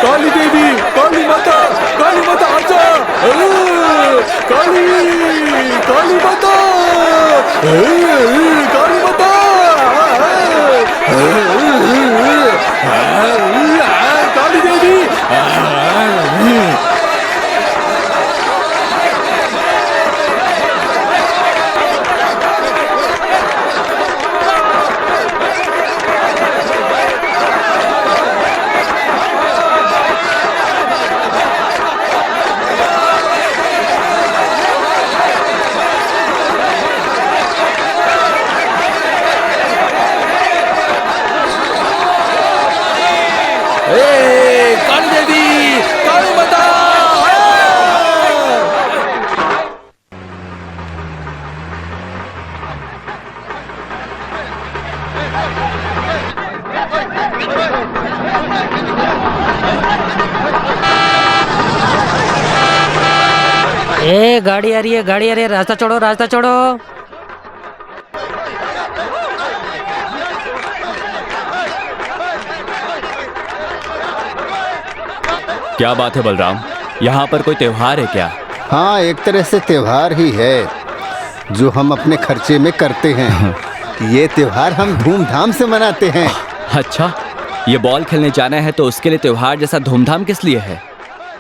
काली देवी, काली माता आजा। काली काली माता, काली माता, काली देवी। काली देवी, काली माता। गाड़ी आ रही है, गाड़ी आ रही है, रास्ता छोड़ो, रास्ता छोड़ो। क्या बात है बलराम, यहाँ पर कोई त्योहार है क्या? हाँ, एक तरह से त्योहार ही है जो हम अपने खर्चे में करते हैं। ये त्योहार हम धूमधाम से मनाते हैं। अच्छा, ये बॉल खेलने जाना है तो उसके लिए त्योहार जैसा धूमधाम किस लिए है?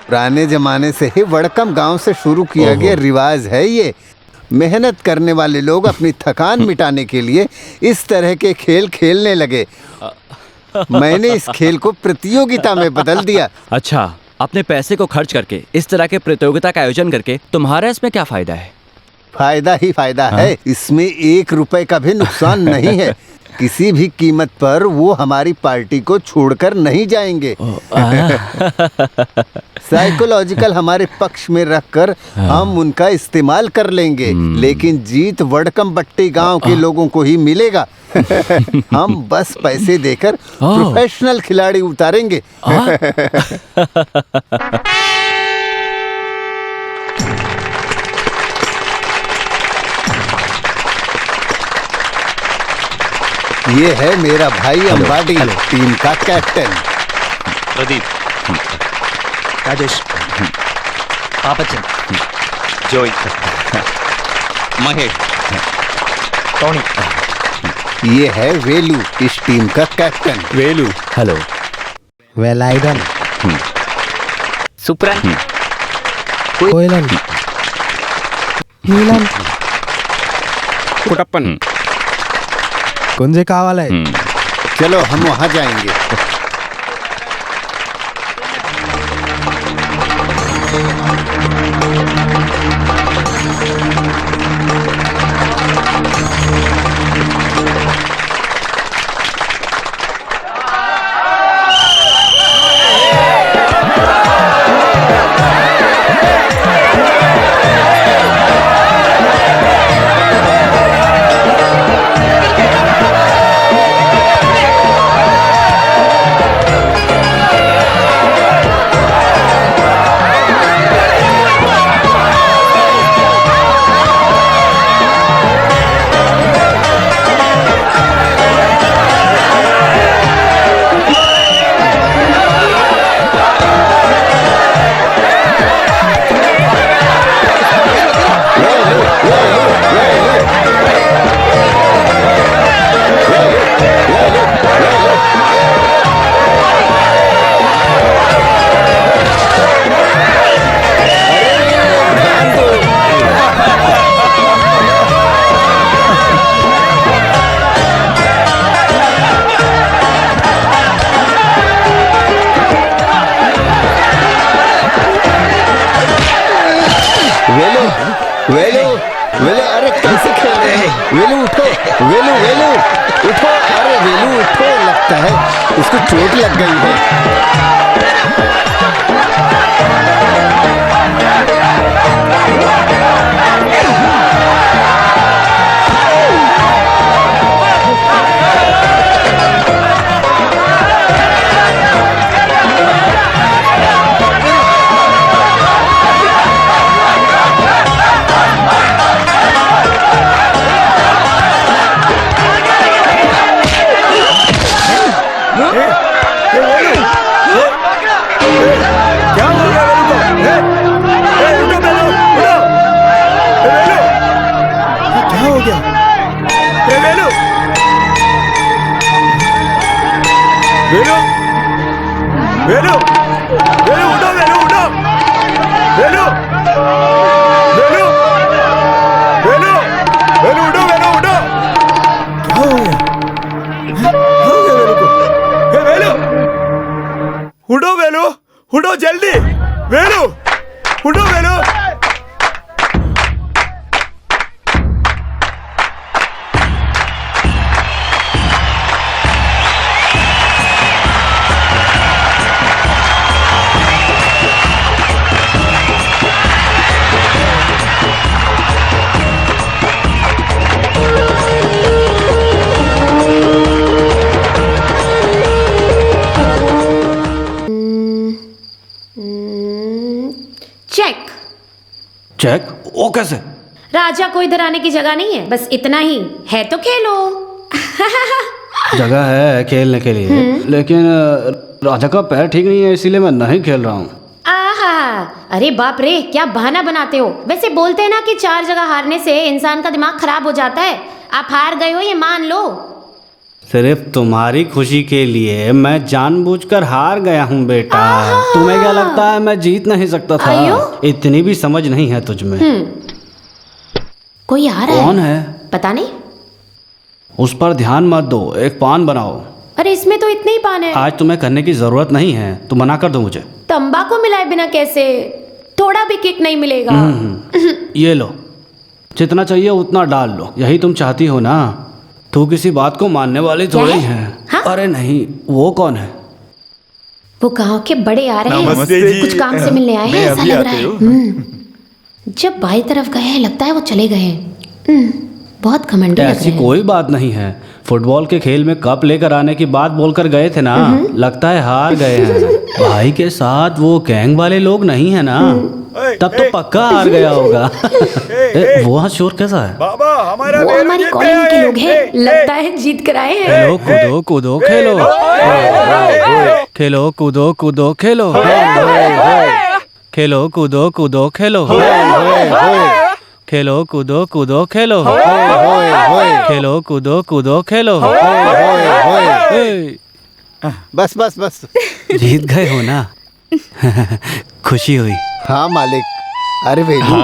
पुराने जमाने से ही वडकम गांव से शुरू किया गया रिवाज है ये। मेहनत करने वाले लोग अपनी थकान मिटाने के लिए इस तरह के खेल खेलने लगे। मैंने इस खेल को प्रतियोगिता में बदल दिया। अच्छा, अपने पैसे को खर्च करके इस तरह के प्रतियोगिता का आयोजन करके तुम्हारा इसमें क्या फायदा है? फायदा ही फायदा है। इसमें 1 रुपए का भी नुकसान नहीं है। किसी भी कीमत पर वो हमारी पार्टी को छोड़कर नहीं जाएंगे। साइकोलॉजिकल हमारे पक्ष में रखकर हम उनका इस्तेमाल कर लेंगे, लेकिन जीत वडकम बट्टी गांव के लोगों को ही मिलेगा। हम बस पैसे देकर प्रोफेशनल खिलाड़ी उतारेंगे। ये है मेरा भाई अंबाडी, टीम का कैप्टन। प्रदीप, राजेश, पापचंद, जोई, महेश, टोनी। ये है वेलू, इस टीम का कैप्टन। वेलू, हेलो। वेलायुधन, सुप्रन, कोयलन, नीलन, कुटप्पन। कुंजे कावाले। चलो हम वहां जाएंगे। वेलू, वेलू, अरे कैसे खेल रहे हैं? वेलू उठो, वेलू, वेलू उठो, अरे वेलू उठो, लगता है उसको चोट लग गई है। हो गया? ए वेलू, वेलू, वेलू, वेलू उठो, वेलू उठो, वेलू, वेलू, वेलू, वेलू उठो, वेलू उठो। क्या हो गया? हो गया वेलू को? ए वेलू, उठो वेलू, उठो जल्दी, वेलू, उठो वेलू। चेक। चेक? वो कैसे? राजा को इधर आने की जगह नहीं है, बस इतना ही है तो खेलो। जगह है खेलने के लिए, लेकिन राजा का पैर ठीक नहीं है, इसीलिए मैं नहीं खेल रहा हूँ। आहा, अरे बाप रे, क्या बहाना बनाते हो। वैसे बोलते हैं ना कि 4 जगह हारने से इंसान का दिमाग खराब हो जाता है। आप हार गए हो, ये मान लो। सिर्फ तुम्हारी खुशी के लिए मैं जानबूझकर हार गया हूँ बेटा। तुम्हें क्या लगता है मैं जीत नहीं सकता था? इतनी भी समझ नहीं है तुझ में। कोई आ रहा है। कौन है? पता नहीं। उस पर ध्यान मत दो, एक पान बनाओ। अरे इसमें तो इतने ही पान है। आज तुम्हें करने की जरूरत नहीं है, तुम मना कर दो मुझे। तंबाकू मिलाए बिना कैसे? थोड़ा भी किक नहीं मिलेगा। ये लो, जितना चाहिए उतना डाल लो, यही तुम चाहती हो ना। तू किसी बात को मानने वाली थोड़ी है। हाँ? अरे नहीं, वो कौन है? वो गांव के बड़े आ रहे हैं, कुछ काम से मिलने आए हैं, ऐसा लग रहा है। जब बाई तरफ गए हैं लगता है वो चले गए हैं। बहुत घमंडी लग रहे ऐसी हैं। कोई बात नहीं है, फुटबॉल के खेल में कप लेकर आने की बात बोलकर गए थे ना, लगता है हार गए हैं। भाई के साथ वो गैंग वाले लोग नहीं है ना, तब तो पक्का हार गया होगा। वो वहाँ शोर कैसा है? बाबा हमारा वो हमारी कॉलोनी के लोग हैं, लगता है जीत कर आए हैं। खेलो कूदो कूदो खेलो, खेलो कूदो कूदो खेलो, खेलो कूदो कूदो खेलो, खेलो कूदो कूदो खेलो, खेलो कूदो कूदो खेलो। बस बस बस। जीत गए हो ना? खुशी हुई। हाँ मालिक। अरे वेलू,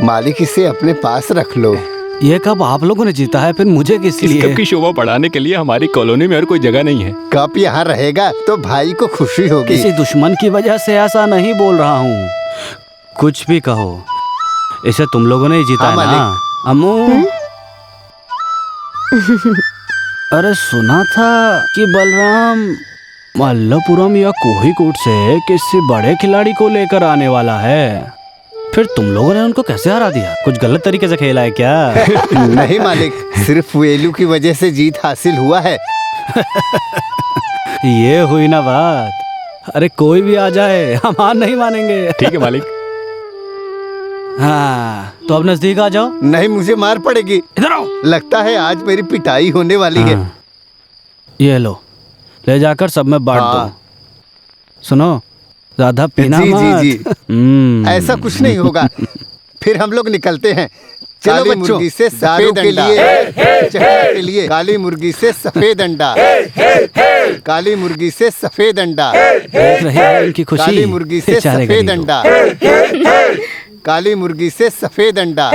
मालिक इसे अपने पास रख लो। ये कब आप लोगों ने जीता है, फिर मुझे किस इस लिए? कप की शोभा बढ़ाने के लिए हमारी कॉलोनी में और कोई जगह नहीं है। कप यहाँ रहेगा तो भाई को खुशी होगी। किसी दुश्मन की वजह से ऐसा नहीं बोल रहा हूँ। कुछ भी कहो, इसे तुम लोगों ने ही जीता हाँ, है ना अम्मू? अरे सुना था कि बलराम मल्लपुरम या कोहिकोट से किसी बड़े खिलाड़ी को लेकर आने वाला है। फिर तुम लोगों ने उनको कैसे हरा दिया? कुछ गलत तरीके से खेला है क्या? नहीं मालिक, सिर्फ वेलू की वजह से जीत हासिल हुआ है। ये हुई ना बात। अरे कोई भी आ जाए, हम हार नहीं मानेंगे। ठीक है मालिक। हाँ, तो अब नजदीक आ जाओ। नहीं, मुझे मार पड़ेगी। इधर आओ। लगता है आज मेरी पिटाई होने वाली है। हाँ, ये लो, ले जाकर सब में बांट हाँ। दो। सुनो, ज्यादा पीना जी, मत। जी, जी। ऐसा कुछ नहीं होगा। फिर हम लोग निकलते हैं। चलो बच्चों, मुर्गी से सफेद के लिए काली मुर्गी से सफेद अंडा, काली मुर्गी से सफेद अंडा, देख रहे हैं इनकी खुशी। काली मुर्गी से बेचारे सफेद गरीब अंडा, काली मुर्गी से सफेद अंडा।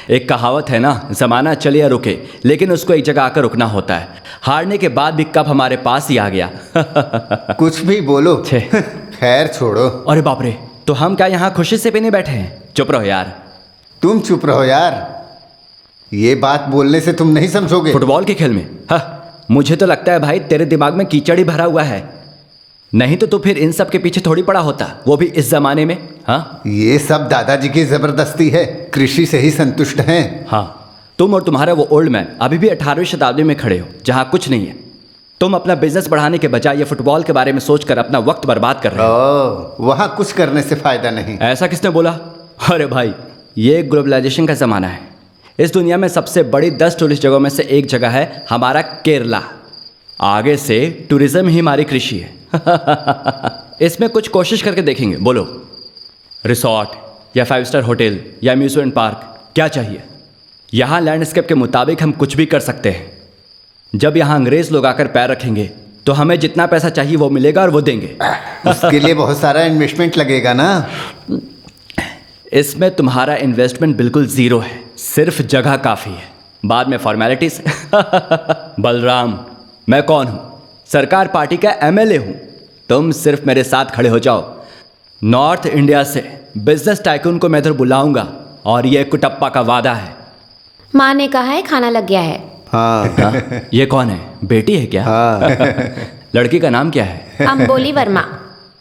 एक कहावत है ना, जमाना चले या रुके, लेकिन उसको एक जगह आकर रुकना होता है। हारने के बाद भी कप हमारे पास ही आ गया। कुछ भी बोलो, छे। खैर छोड़ो। अरे बाप रे, तो हम क्या यहाँ खुशी से भी नहीं बैठे हैं? चुप रहो यार। तुम चुप रहो यार, ये बात बोलने से तुम नहीं समझोगे। फुटबॉल के खेल में मुझे तो लगता है भाई तेरे दिमाग में कीचड़ ही भरा हुआ है, नहीं तो तू फिर इन सब के पीछे थोड़ी पड़ा होता, वो भी इस जमाने में। हाँ, ये सब दादाजी की जबरदस्ती है, कृषि से ही संतुष्ट हैं। हाँ, तुम और तुम्हारा वो ओल्ड मैन अभी भी 18वीं शताब्दी में खड़े हो, जहाँ कुछ नहीं है। तुम अपना बिजनेस बढ़ाने के बजाय ये फुटबॉल के बारे में सोचकर अपना वक्त बर्बाद कर रहे हो। वहाँ कुछ करने से फायदा नहीं। ऐसा किसने बोला? अरे भाई, ये ग्लोबलाइजेशन का ज़माना है। इस दुनिया में सबसे बड़ी 10 टूरिस्ट जगहों में से एक जगह है हमारा केरला। आगे से टूरिज्म ही हमारी कृषि है। इसमें कुछ कोशिश करके देखेंगे, बोलो। रिसॉर्ट या 5 स्टार होटल या अम्यूजमेंट पार्क, क्या चाहिए? यहाँ लैंडस्केप के मुताबिक हम कुछ भी कर सकते हैं। जब यहाँ अंग्रेज लोग आकर पैर रखेंगे तो हमें जितना पैसा चाहिए वो मिलेगा और वो देंगे। उसके लिए बहुत सारा इन्वेस्टमेंट लगेगा ना। इसमें तुम्हारा इन्वेस्टमेंट बिल्कुल जीरो है, सिर्फ जगह काफ़ी है, बाद में फॉर्मेलिटीज। बलराम, मैं कौन हूँ? सरकार पार्टी का एमएलए हूँ। तुम सिर्फ मेरे साथ खड़े हो जाओ। नॉर्थ इंडिया से बिजनेस टाइकून को मैं इधर बुलाऊंगा और ये कुटप्पा का वादा है। माँ ने कहा है खाना लग गया है। हाँ। ये कौन है? बेटी है क्या? हाँ। लड़की का नाम क्या है? अम्बोली वर्मा।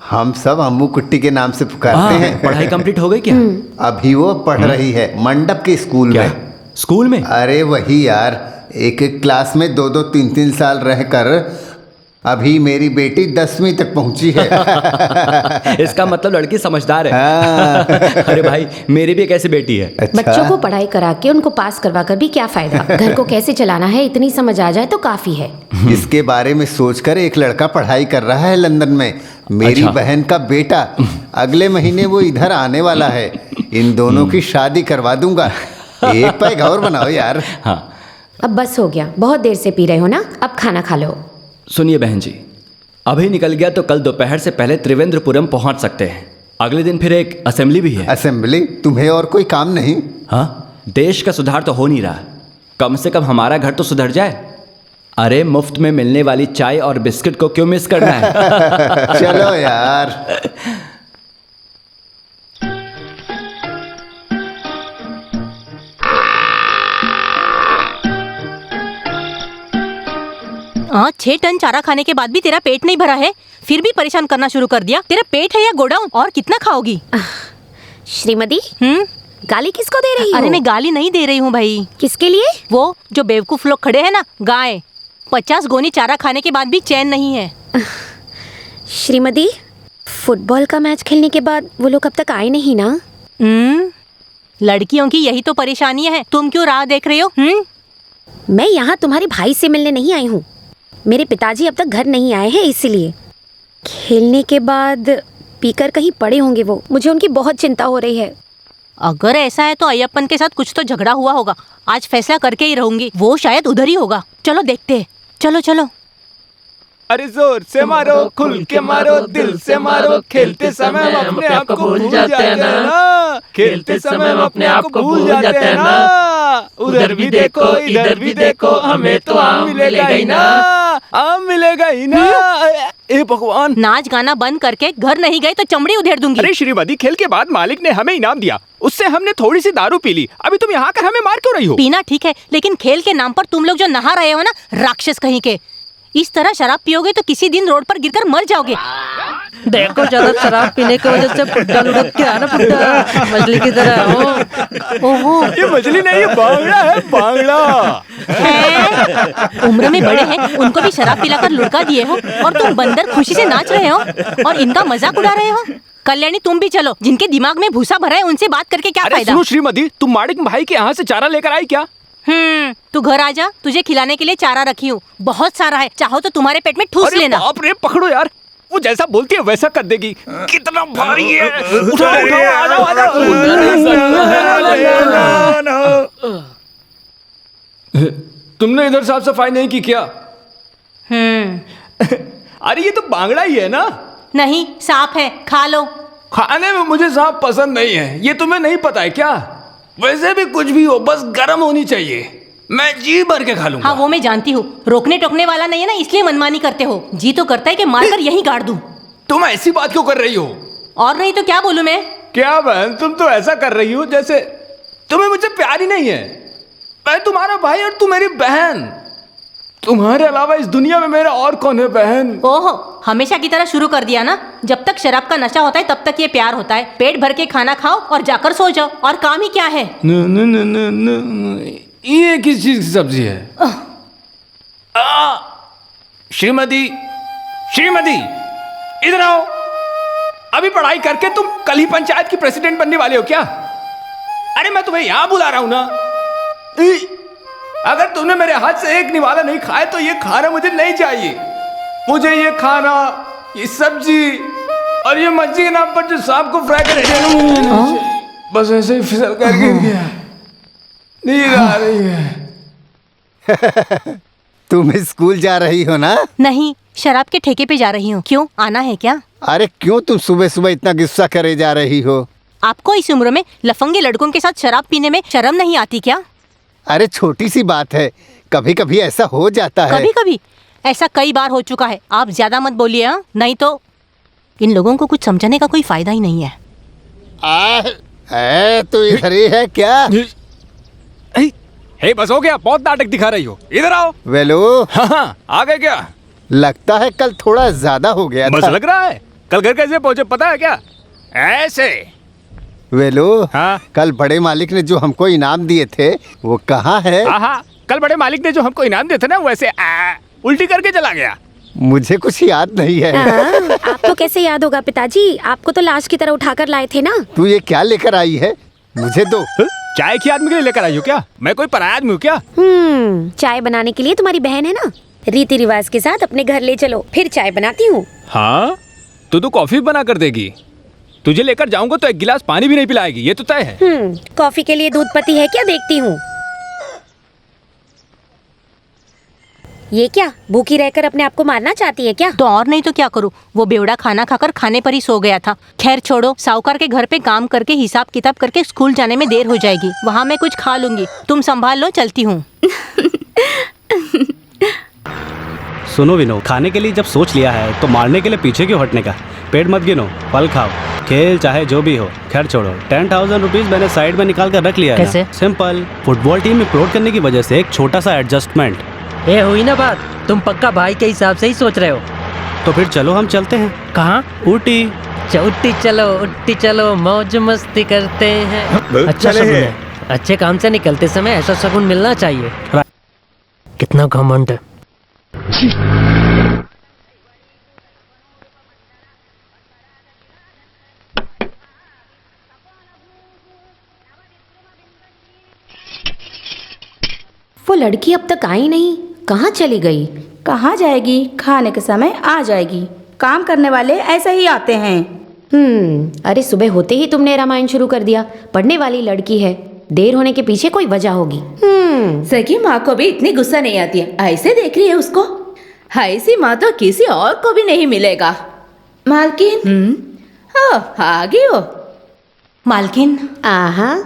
हम सब अम्मू कुट्टी के नाम से पुकारते हैं। पढ़ाई कंप्लीट हो गई क्या? अभी वो पढ़ रही है मंडप के स्कूल क्या? में। स्कूल में? अरे वही यार, एक एक क्लास में 2-2, 3-3 साल रहकर अभी मेरी बेटी 10वीं तक पहुंची है। इसका मतलब लड़की समझदार है। हाँ। अरे भाई, मेरी भी एक ऐसी बेटी है। अच्छा। बच्चों को पढ़ाई करा के उनको पास करवा कर भी क्या फायदा? घर को कैसे चलाना है इतनी समझ आ जाए तो काफी है। इसके बारे में सोचकर एक लड़का पढ़ाई कर रहा है लंदन में। मेरी अच्छा। बहन का बेटा अगले महीने वो इधर आने वाला है। इन दोनों की शादी करवा दूंगा। एक पैग और बनाओ यार। हाँ, अब बस हो गया, बहुत देर से पी रहे हो ना, अब खाना खा लो। सुनिए बहन जी, अभी निकल गया तो कल दोपहर से पहले त्रिवेंद्रपुरम पहुंच सकते हैं। अगले दिन फिर एक असेंबली भी है। असेंबली? तुम्हें और कोई काम नहीं? हाँ, देश का सुधार तो हो नहीं रहा, कम से कम हमारा घर तो सुधर जाए। अरे मुफ्त में मिलने वाली चाय और बिस्किट को क्यों मिस करना है? चलो यार। हाँ, 6 टन चारा खाने के बाद भी तेरा पेट नहीं भरा है, फिर भी परेशान करना शुरू कर दिया। तेरा पेट है या गोडाउन? और कितना खाओगी? श्रीमती, गाली किसको दे रही हो? अरे मैं गाली नहीं दे रही हूँ भाई। किसके लिए? वो जो बेवकूफ लोग खड़े हैं ना, गाय। 50 गोनी चारा खाने के बाद भी चैन नहीं है। श्रीमती, फुटबॉल का मैच खेलने के बाद वो लोग अब तक आए नहीं ना? लड़कियों की यही तो परेशानी है। तुम क्यों राह देख रही हो? मैं यहाँ तुम्हारे भाई से मिलने नहीं आई हूँ। मेरे पिताजी अब तक घर नहीं आए हैं, इसीलिए। खेलने के बाद पीकर कहीं पड़े होंगे वो। मुझे उनकी बहुत चिंता हो रही है। अगर ऐसा है तो अय्यप्पन के साथ कुछ तो झगड़ा हुआ होगा। आज फैसला करके ही रहूंगी, वो शायद उधर ही होगा। चलो देखते हैं। चलो चलो। अरे जोर से मारो, खुल के मारो, दिल से मारो। खेलते समय हम अपने आप को भूल जाते हैं ना। खेलते समय हम अपने आप को भूल जाते हैं ना। उधर भी देखो, इधर भी देखो, हमें तो आम मिलेगा ही ना। आम मिलेगा ही ना। ए भगवान! नाच गाना बंद करके घर नहीं गए तो चमड़ी उधेड़ दूंगी। अरे श्रीमती, खेल के बाद मालिक ने हमें इनाम दिया, उससे हमने थोड़ी सी दारू पी ली। अभी तुम यहाँ कर हमें मार क्यों रही हो? पीना ठीक है, लेकिन खेल के नाम पर तुम लोग जो नहा रहे हो ना, राक्षस कहीं के, इस तरह शराब पियोगे तो किसी दिन रोड पर गिरकर मर जाओगे। देखो, ज्यादा शराब पीने की वजह से पुट्टा लुढ़क के आ ना, पुट्टा मछली की तरह हो। ओहो, ये मछली नहीं, ये बांगड़ा है, बांगड़ा। उम्र में बड़े हैं, उनको भी शराब पिलाकर लुढ़का दिए हो और तुम बंदर खुशी से नाच रहे हो और इनका मजाक उड़ा रहे हो। कल्याणी, तुम भी चलो। जिनके दिमाग में भूसा भरा है उनसे बात करके क्या फायदा? सुनो श्रीमती, तुम माड़िक भाई के यहाँ से चारा लेकर आई क्या? तू घर आ जा, तुझे खिलाने के लिए चारा रखी हूँ, बहुत सारा है। चाहो तो तुम्हारे पेट में ठूस लेना। बाप रे, पकड़ो यार, वो जैसा बोलती है वैसा कर देगी। कितना भारी है। उठाओ उठाओ, आ जाओ आ जाओ। तुमने इधर साफ सफाई नहीं की क्या? अरे ये तो बांगड़ा ही है ना? नहीं, सांप है, खा लो। खाने में मुझे सांप पसंद नहीं है, ये तुम्हें नहीं पता है क्या? वैसे भी कुछ भी हो, बस गर्म होनी चाहिए। मैं जी भर के खा लूंगा। हाँ, वो मैं जानती हूँ। रोकने टोकने वाला नहीं है ना, इसलिए मनमानी करते हो। जी तो करता है कि मारकर यहीं गाड़ दूं। तुम ऐसी बात क्यों कर रही हो? और नहीं तो क्या बोलूं मैं? क्या बहन, तुम तो ऐसा कर रही हो जैसे तुम्हें मुझसे प्यार ही नहीं है। मैं तुम्हारा भाई और तू मेरी बहन। तुम्हारे अलावा इस दुनिया में मेरा और कौन है बहन? ओहो, हमेशा की तरह शुरू कर दिया ना। जब तक शराब का नशा होता है तब तक ये प्यार होता है। पेट भर के खाना खाओ और जाकर सो जाओ, और काम ही क्या है? ये किस चीज की सब्जी है? श्रीमती, श्रीमती, इधर आओ। अभी पढ़ाई करके तुम कल ही पंचायत की प्रेसिडेंट बनने वाले हो क्या? अरे मैं तुम्हें यहां बुला रहा हूं ना। अगर तुमने मेरे हाथ से एक निवाला नहीं खाया तो ये खाना मुझे नहीं चाहिए। मुझे ये खाना, ये सब्जी और ये मच्छी के नाम पर जो सांप को फ्राई कर बस ऐसे ही फिसल कर गिर गया। नींद आ रही है। तुम स्कूल जा रही हो ना? नहीं, शराब के ठेके पे जा रही हूँ। क्यों, आना है क्या? अरे क्यों तुम सुबह सुबह इतना गुस्सा करे जा रही हो? आपको इस उम्र में लफंगे लड़कों के साथ शराब पीने में शर्म नहीं आती क्या? अरे छोटी सी बात है, कभी कभी ऐसा हो जाता है। कभी कभी ऐसा कई बार हो चुका है। आप ज्यादा मत बोलिए, हाँ? नहीं तो इन लोगों को कुछ समझाने का कोई फायदा ही नहीं है। तो इधर ही है क्या? हे बस हो गया, बहुत नाटक दिखा रही हो। इधर आओ। वेलो। हाँ, आ गए क्या? लगता है कल थोड़ा ज्यादा हो गया बस था। लग रहा है। कल घर कैसे पहुंचे पता है क्या? ऐसे। वेलो। हाँ? कल बड़े मालिक ने जो हमको इनाम दिए थे वो कहाँ है? हाँ, कल बड़े मालिक ने जो हमको इनाम दिए थे ना, वैसे उल्टी करके चला गया। मुझे कुछ याद नहीं है। आपको कैसे याद होगा पिताजी? आपको तो लाश की तरह उठाकर लाए थे ना। तू ये क्या लेकर आई है? मुझे दो। चाय की आदमी के लिए लेकर आई हो क्या? मैं कोई पराया आदमी हूँ क्या? चाय बनाने के लिए तुम्हारी बहन है ना। रीति रिवाज के साथ अपने घर ले चलो, फिर चाय बनाती हूँ। हाँ, तू कॉफी बना कर देगी। तुझे लेकर जाऊंगा तो एक गिलास पानी भी नहीं पिलाएगी, ये तो तय है। कॉफी के लिए दूध पत्ती है क्या? देखती हूँ। ये क्या, भूखी रहकर अपने आप को मारना चाहती है क्या? तो और नहीं तो क्या करूँ, वो बेवड़ा खाना खाकर खाने पर ही सो गया था। खैर छोड़ो, साहूकार के घर पे काम करके हिसाब किताब करके स्कूल जाने में देर हो जाएगी। वहाँ मैं कुछ खा लूंगी, तुम संभाल लो, चलती हूँ। सुनो विनो, खाने के लिए जब सोच लिया है तो मारने के लिए पीछे क्यों हटने का? पेट मत गिनो, फल खाओ, खेल चाहे जो भी हो। खैर छोड़ो, 10,000 रुपीज मैंने साइड में निकाल कर रख लिया है। कैसे? सिंपल, फुटबॉल टीम में प्रोट करने की वजह से एक छोटा सा एडजस्टमेंट। ये हुई ना बात, तुम पक्का भाई के हिसाब से ही सोच रहे हो। तो फिर चलो हम चलते हैं। कहाँ? ऊटी। उट्टी चलो मौज मस्ती करते हैं। अच्छा शगुन है, अच्छे काम से निकलते समय ऐसा शगुन मिलना चाहिए। कितना घमंड है। वो लड़की अब तक आई नहीं, कहाँ चली गई? कहाँ जाएगी? खाने के समय आ जाएगी। काम करने वाले ऐसे ही आते हैं। अरे सुबह होते ही तुमने रामायण शुरू कर दिया। पढ़ने वाली लड़की है, देर होने के पीछे कोई वजह होगी। सगी माँ को भी इतनी गुस्सा नहीं आती है, ऐसे देख रही है उसको। ऐसी माँ तो किसी और को भी नहीं मिलेगा। मालकिन, आ गई हो। मालकिन, आहा,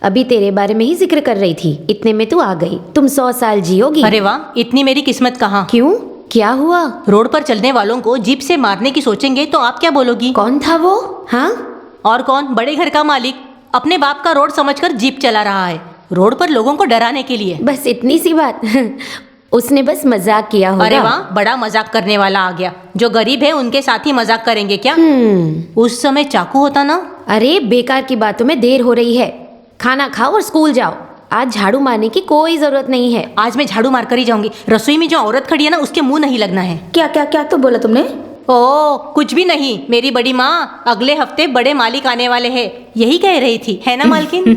अभी तेरे बारे में ही जिक्र कर रही थी, इतने में तू आ गई। तुम 100 साल जियोगी। अरे वाह, इतनी मेरी किस्मत कहाँ। क्यों, क्या हुआ? रोड पर चलने वालों को जीप से मारने की सोचेंगे तो आप क्या बोलोगी? कौन था वो? हाँ, और कौन? बड़े घर का मालिक अपने बाप का रोड समझकर जीप चला रहा है, रोड पर लोगों को डराने के लिए। बस इतनी सी बात। उसने बस मजाक किया होगा। अरे वाह, बड़ा मजाक करने वाला आ गया। जो गरीब है उनके साथ ही मजाक करेंगे क्या? उस समय चाकू होता ना। अरे बेकार की बातों में देर हो रही है, खाना खाओ और स्कूल जाओ। आज झाड़ू मारने की कोई जरूरत नहीं है। आज मैं झाड़ू मार कर ही जाऊंगी। रसोई में जो औरत खड़ी है ना, उसके मुंह नहीं लगना है। क्या क्या क्या तो बोला तुमने? ओ, कुछ भी नहीं। मेरी बड़ी माँ अगले हफ्ते बड़े मालिक आने वाले हैं, यही कह रही थी, है ना मालकिन?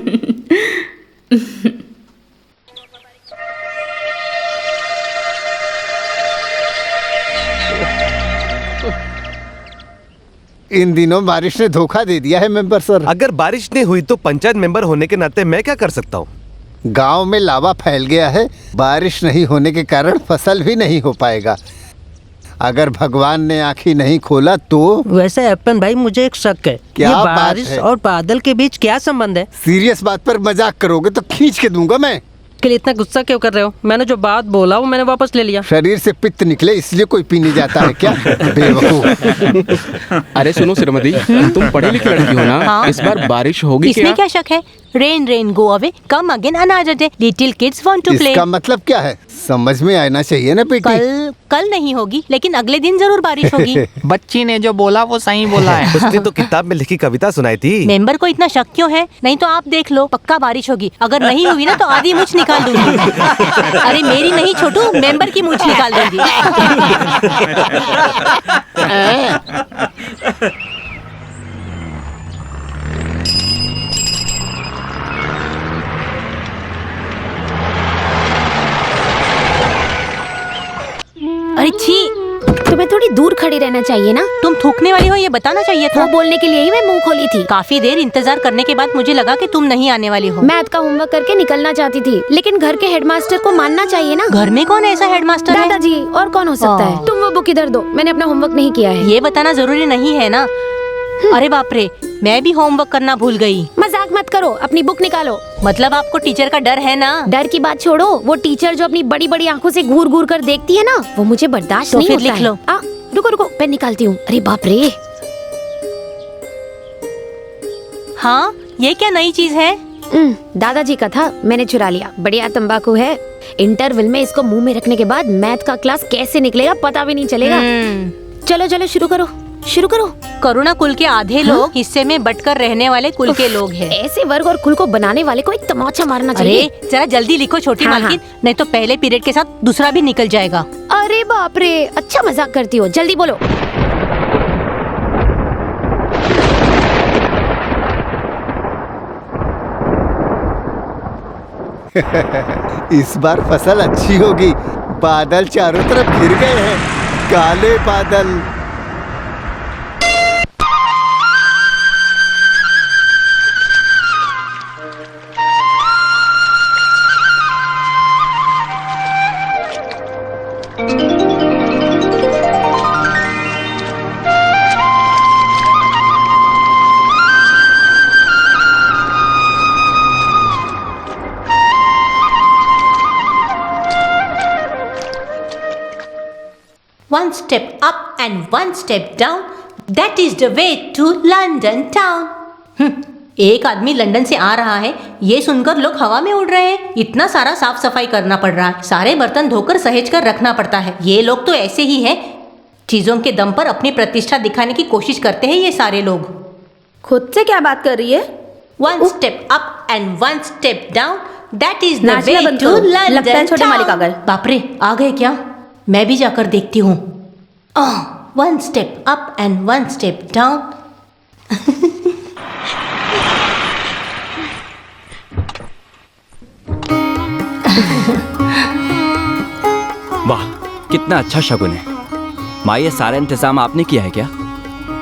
इन दिनों बारिश ने धोखा दे दिया है मेंबर सर। अगर बारिश नहीं हुई तो पंचायत मेंबर होने के नाते मैं क्या कर सकता हूँ? गांव में लावा फैल गया है, बारिश नहीं होने के कारण फसल भी नहीं हो पाएगा। अगर भगवान ने आँखें नहीं खोला तो। वैसे अपन भाई, मुझे एक शक है, क्या ये बात बारिश है? और बादल के बीच क्या संबंध है? सीरियस बात पर मजाक करोगे तो खींच के दूंगा मैं। के लिए इतना गुस्सा क्यों कर रहे हो? मैंने जो बात बोला वो मैंने वापस ले लिया। शरीर से पित्त निकले इसलिए कोई पीने जाता है क्या? बेवकूफ। अरे सुनो श्रीमती, तुम पढ़ी लिखी लड़की हो ना? हाँ? इस बार बारिश होगी इसमें क्या शक है? Rain rain go away, come again another day, little kids want to play. इसका मतलब क्या है? समझ में आना चाहिए ना बेटी। कल नहीं होगी, लेकिन अगले दिन जरूर बारिश होगी। बच्ची ने जो बोला वो सही बोला है। उसने तो किताब में लिखी कविता सुनाई थी। मेंबर को इतना शक क्यों है? नहीं तो आप देख लो, पक्का बारिश होगी। अगर नहीं हुई ना तो आधी मूछ निकाल दूंगी। अरे मेरी नहीं छोटू, मेंबर की मूछ निकाल दूंगी। अरे छी, तुम्हें तो थोड़ी दूर खड़ी रहना चाहिए ना। तुम थूकने वाली हो ये बताना चाहिए था। वो बोलने के लिए ही मैं मुंह खोली थी। काफी देर इंतजार करने के बाद मुझे लगा कि तुम नहीं आने वाली हो। मैथ का होमवर्क करके निकलना चाहती थी, लेकिन घर के हेडमास्टर को मानना चाहिए ना। घर में कौन ऐसा हेडमास्टर है? दादाजी, और कौन हो सकता है? तुम वो बुक इधर दो, मैंने अपना होमवर्क नहीं किया है। ये बताना जरूरी नहीं है ना। अरे बाप रे, मैं भी होमवर्क करना भूल गई। मजाक मत करो, अपनी बुक निकालो। मतलब आपको टीचर का डर है ना? डर की बात छोड़ो, वो टीचर जो अपनी बड़ी बड़ी आंखों से घूर घूर कर देखती है ना, वो मुझे बर्दाश्त तो नहीं फिर होता लिख लो। रुको रुको, पेन निकालती हूँ। अरे बाप रे। हाँ, ये क्या नई चीज है? दादाजी का था, मैंने चुरा लिया। बढ़िया तंबाकू है। इंटरवल में इसको मुंह में रखने के बाद मैथ का क्लास कैसे निकलेगा पता भी नहीं चलेगा। चलो चलो शुरू करो, शुरू करो। करुणा कुल के आधे लोग हिस्से में बटकर रहने वाले कुल के लोग हैं। ऐसे वर्ग और कुल को बनाने वाले को एक तमाचा मारना चाहिए। अरे जरा जल्दी लिखो छोटी मालकिन, नहीं तो पहले पीरियड के साथ दूसरा भी निकल जाएगा। अरे बाप रे, अच्छा मजाक करती हो, जल्दी बोलो। इस बार फसल अच्छी होगी। बादल चारों तरफ घिर गए हैं, काले बादल। One step up and one step down, that is the way to London town। एक आदमी लंदन से आ रहा है, ये सुनकर लोग हवा में उड़ रहे हैं। इतना सारा साफ सफाई करना पड़ रहा है, सारे बर्तन धोकर सहेज कर रखना पड़ता है। ये लोग तो ऐसे ही हैं, चीजों के दम पर अपनी प्रतिष्ठा दिखाने की कोशिश करते हैं ये सारे लोग। खुद से क्या बात कर रही है? One step up and one step down, that is the नाचना way बंद to करो। London लगता है छोटे town। मालिक आ गए। बाप रे, आ गए क्या? मैं भी जाकर देखती हूँ। One step up and one step down। वाह, कितना अच्छा शगुन है। माँ, ये सारा इंतजाम आपने किया है क्या?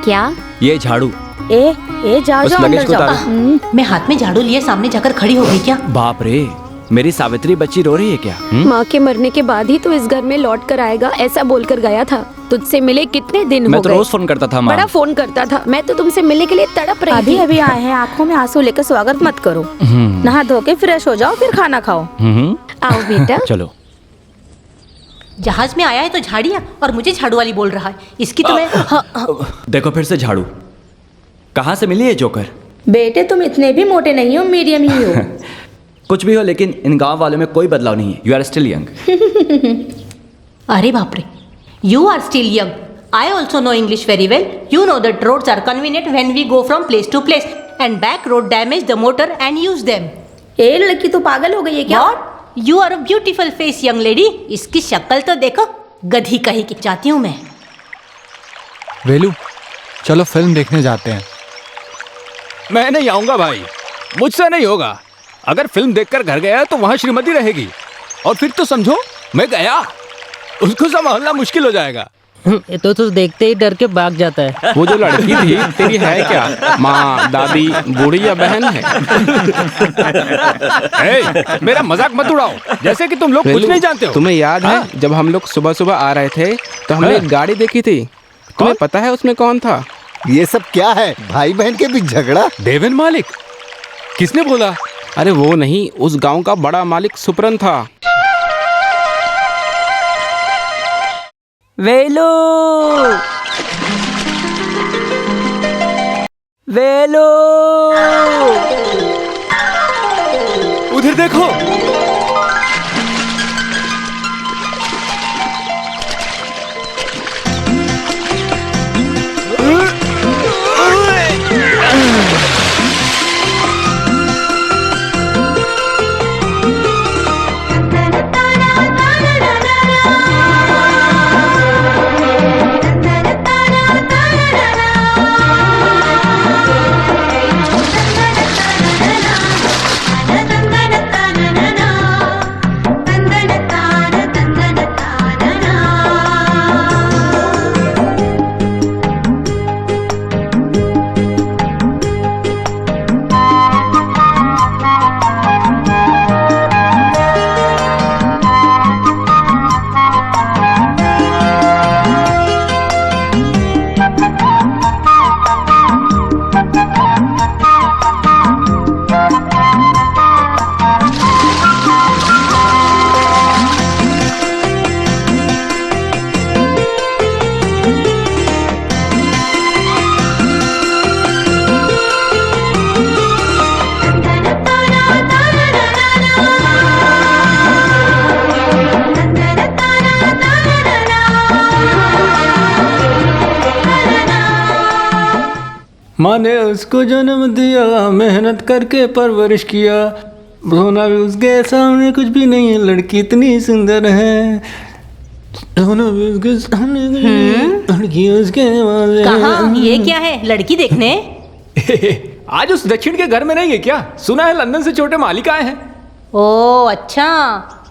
क्या? ये झाड़ू। जाओ उस जाओ लगेज अंदर को जाओ। उतारो। मैं हाथ में झाड़ू लिए सामने जाकर खड़ी हो गई क्या? बाप रे, मेरी सावित्री बच्ची रो रही है क्या? माँ के मरने के बाद ही तो इस घर में लौट कर आएगा, ऐसा बोलकर गया था। तुझसे मिले कितने दिन मैं हो तो गए? रोज फोन करता था माँ। बड़ा फोन करता था। मैं तो तुमसे मिलने के लिए तड़प रही अभी थी। अभी आए हैं, आंखों में आंसू लेकर स्वागत मत करो। नहा धो के फ्रेश हो जाओ, फिर खाना खाओ। आओ बेटा। चलो। जहाज में आया है तो झाड़िया, और मुझे झाड़ू वाली बोल रहा है। इसकी तो मैं देखो फिर से झाड़ू। कहाँ से मिली है जोकर? बेटे तुम इतने भी मोटे नहीं हो, मीडियम ही हो। कुछ भी हो, लेकिन इन गांव वालों में कोई बदलाव नहीं है। You are still young. अरे बाप रे, you are still young. I also know English very well. You know that roads are convenient when we go from place to place, and back road damage the motor and use them. ए लड़की तो पागल हो गई है क्या? What? You are a beautiful face, young lady. इसकी शक्ल तो देखो, गधी कहीं की। जाती हूँ मैं। वेलू, चलो फिल्म देखने जाते हैं। मैं नहीं आऊंगा भाई, मुझसे नहीं होगा। अगर फिल्म देखकर घर गया तो वहां श्रीमती रहेगी, और फिर तो समझो मैं गया, उसको संभालना मुश्किल हो जाएगा। ये तो देखते ही डर के भाग जाता है। वो जो लड़की थी तेरी है क्या? माँ, दादी, बूढ़ी या बहन है? मेरा मजाक मत उड़ाओ, जैसे कि तुम लोग कुछ नहीं जानते हो। तुम्हें याद है जब हम लोग सुबह सुबह आ रहे थे तो हमने एक गाड़ी देखी थी। तुम्हें पता है उसमें कौन था? ये सब क्या है? भाई बहन के बीच झगड़ा? देवन मालिक? किसने बोला? अरे वो नहीं, उस गांव का बड़ा मालिक सुपरन था। वेलू, वेलू, उधर देखो। माँ ने उसको जन्म दिया, मेहनत करके परवरिश किया, सोना भी उसके सामने कुछ भी नहीं है, लड़की इतनी सुंदर है, सोना भी उसके सामने लड़की उसके कहाँ? ये क्या है? लड़की देखने? आज उस दक्षिण के घर में नहीं है क्या? सुना है लंदन से छोटे मालिक आए हैं। ओ अच्छा,